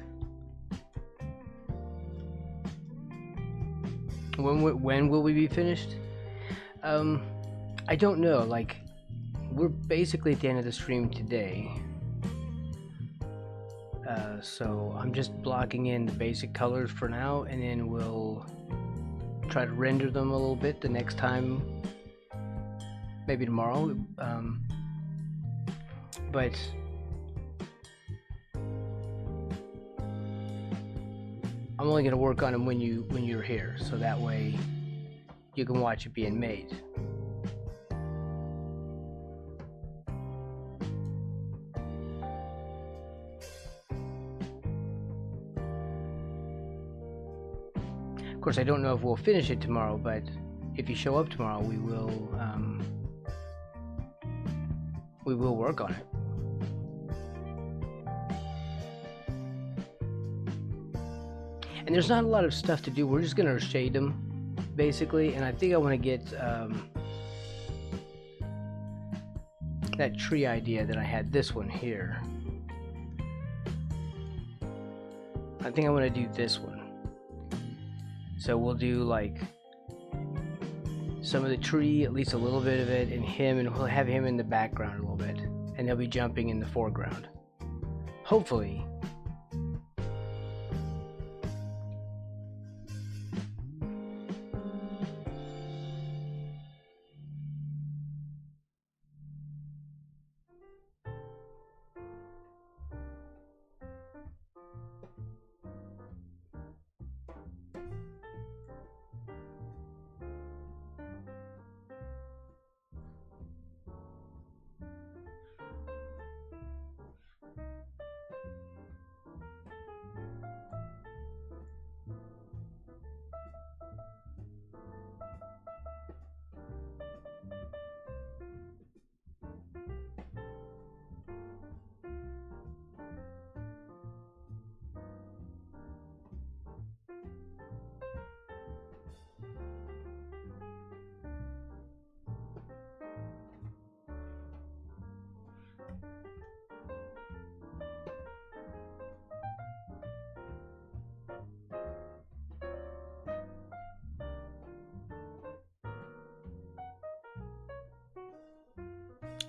When will we be finished? I don't know. Like, we're basically at the end of the stream today. So I'm just blocking in the basic colors for now, and then we'll try to render them a little bit the next time. Maybe tomorrow. But I'm only going to work on them when you're here, so that way you can watch it being made. Of course, I don't know if we'll finish it tomorrow, but if you show up tomorrow, we will work on it. And there's not a lot of stuff to do. We're just gonna shade them, basically. And I think I want to get that tree idea that I had. This one here. I think I want to do this one. So we'll do like some of the tree, at least a little bit of it, and him, and we'll have him in the background a little bit, and they'll be jumping in the foreground. Hopefully.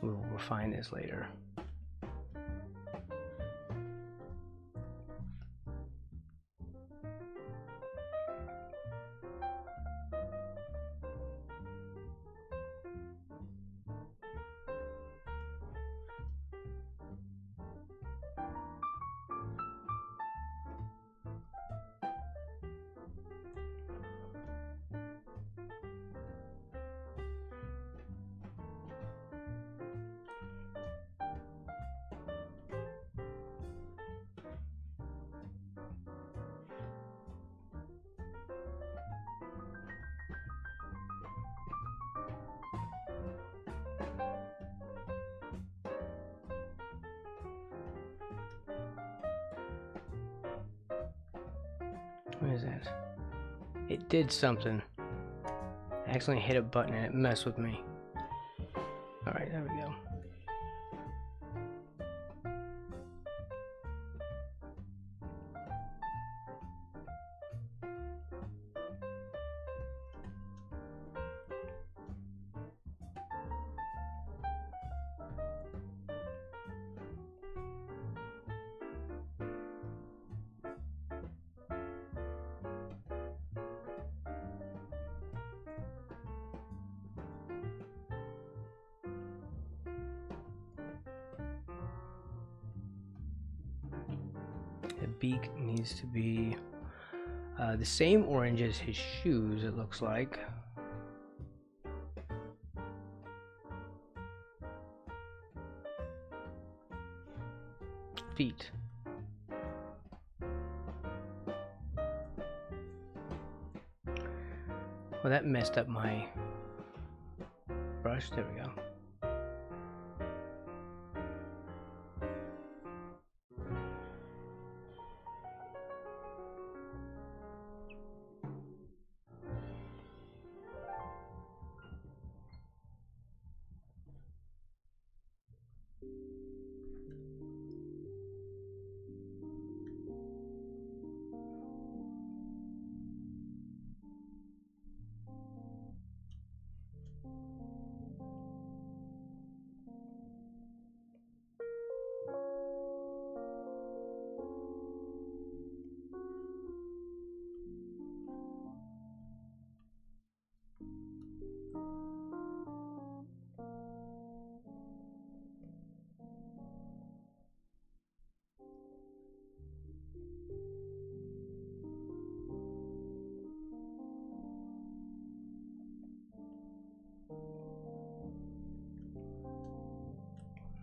We'll refine this later. What is that? It did something. I accidentally hit a button and it messed with me. Alright, there we go. The beak needs to be the same orange as his shoes, it looks like. Feet. Well, that messed up my brush. There we go.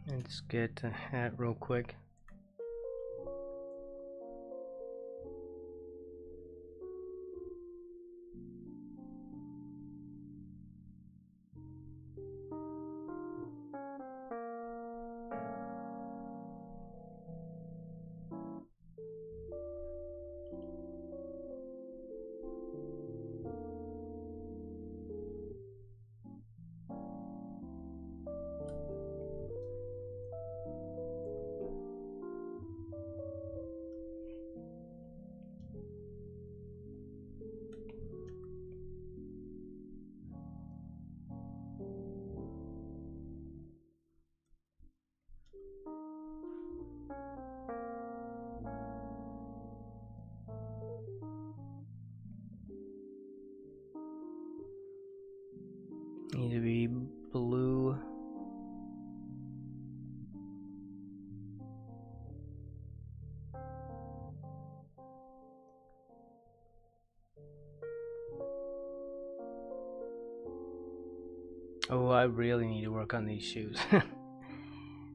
Let's get a hat real quick. Need to be blue. Oh, I really need to work on these shoes.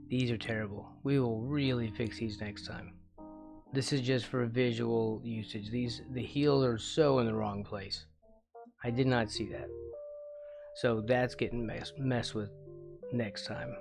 These are terrible. We will really fix these next time. This is just for visual usage. The heels are so in the wrong place. I did not see that. So that's getting messed with next time.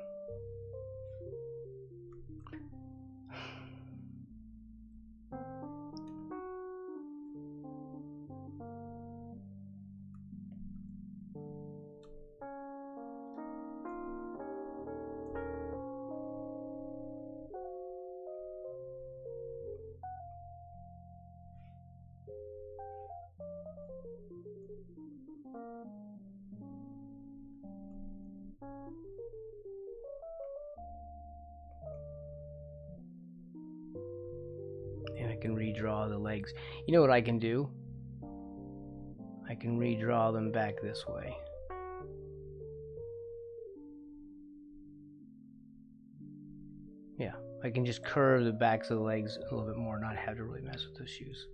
redraw the legs. You know what I can do? I can redraw them back this way. Yeah, I can just curve the backs of the legs a little bit more, not have to really mess with those shoes.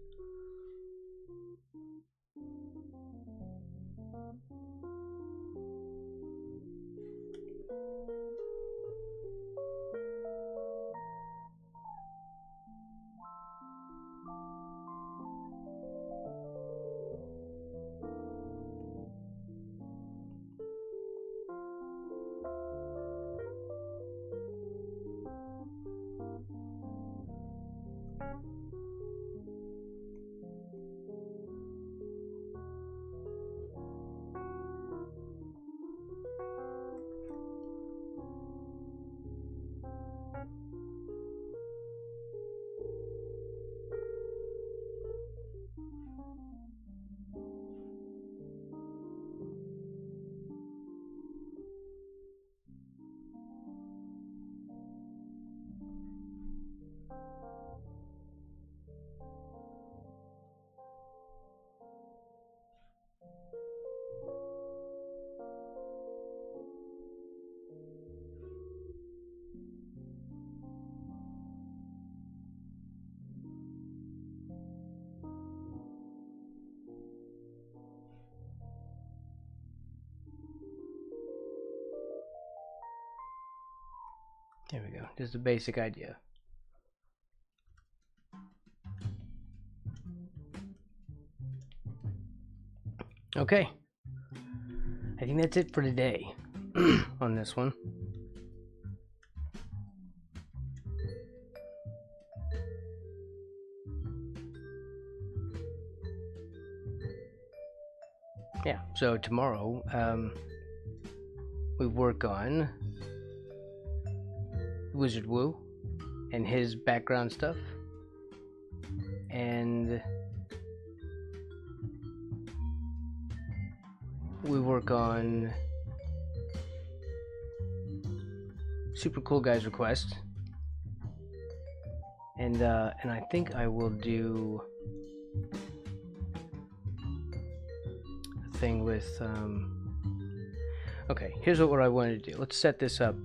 There we go. Just a basic idea. Okay. I think that's it for today on this one. Yeah, so tomorrow we work on Wizard Wu and his background stuff, and we work on Super Cool Guy's Request, and I think I will do a thing with okay, here's what I wanted to do. Let's set this up.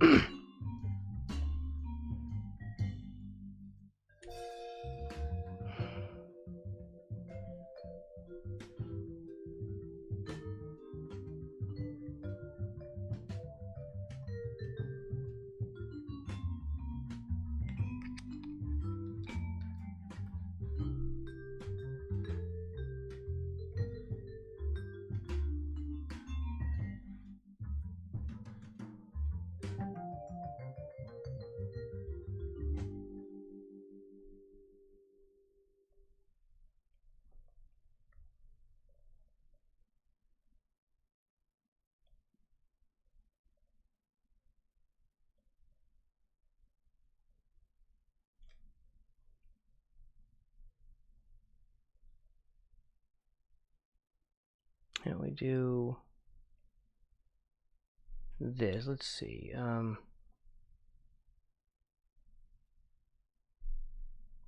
And we do this. Let's see.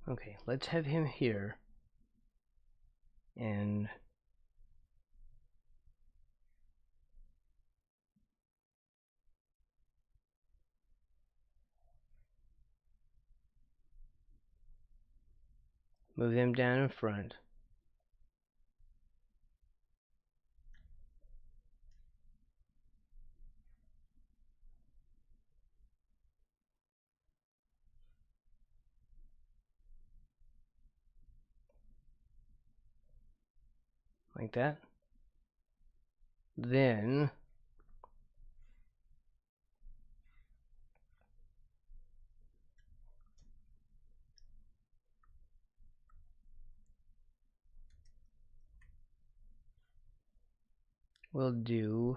Okay, let's have him here, and move them down in front. Like that. Then we'll do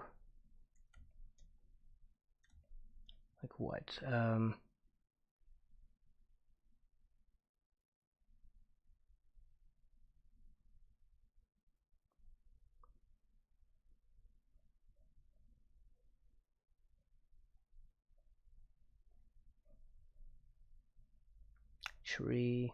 like what? Tree.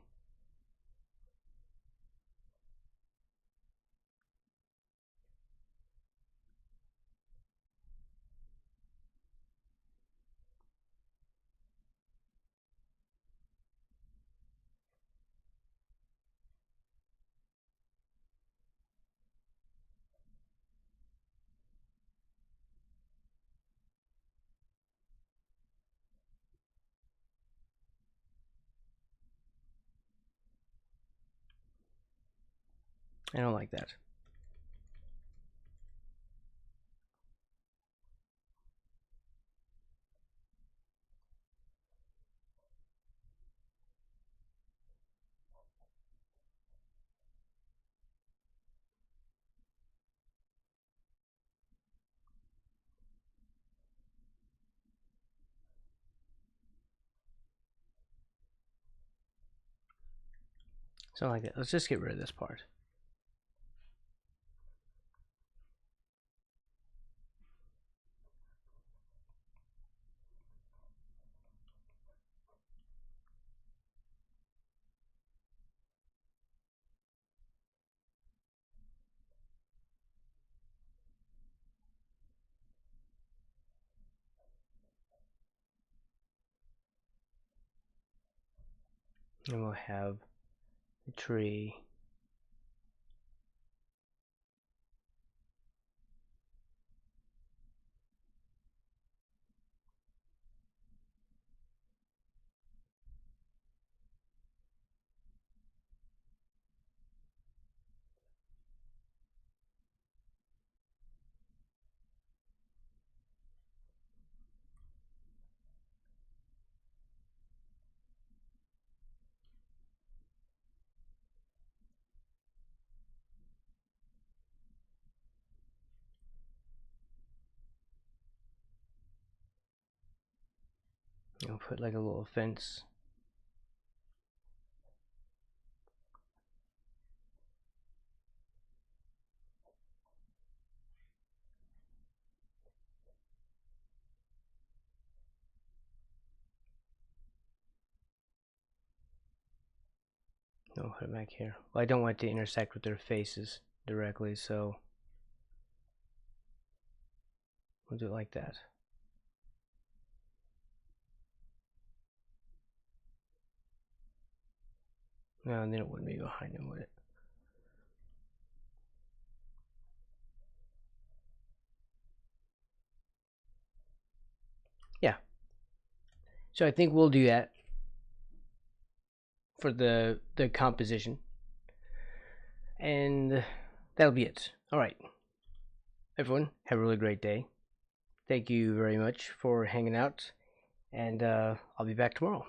I don't like that. Something like that. Let's just get rid of this part. And we'll have the tree. We'll put like a little fence. I'll put it back here. Well, I don't want it to intersect with their faces directly, so we'll do it like that. No, and then it wouldn't be behind him, would it? Yeah. So I think we'll do that for the composition. And that'll be it. Alright. Everyone, have a really great day. Thank you very much for hanging out. And I'll be back tomorrow.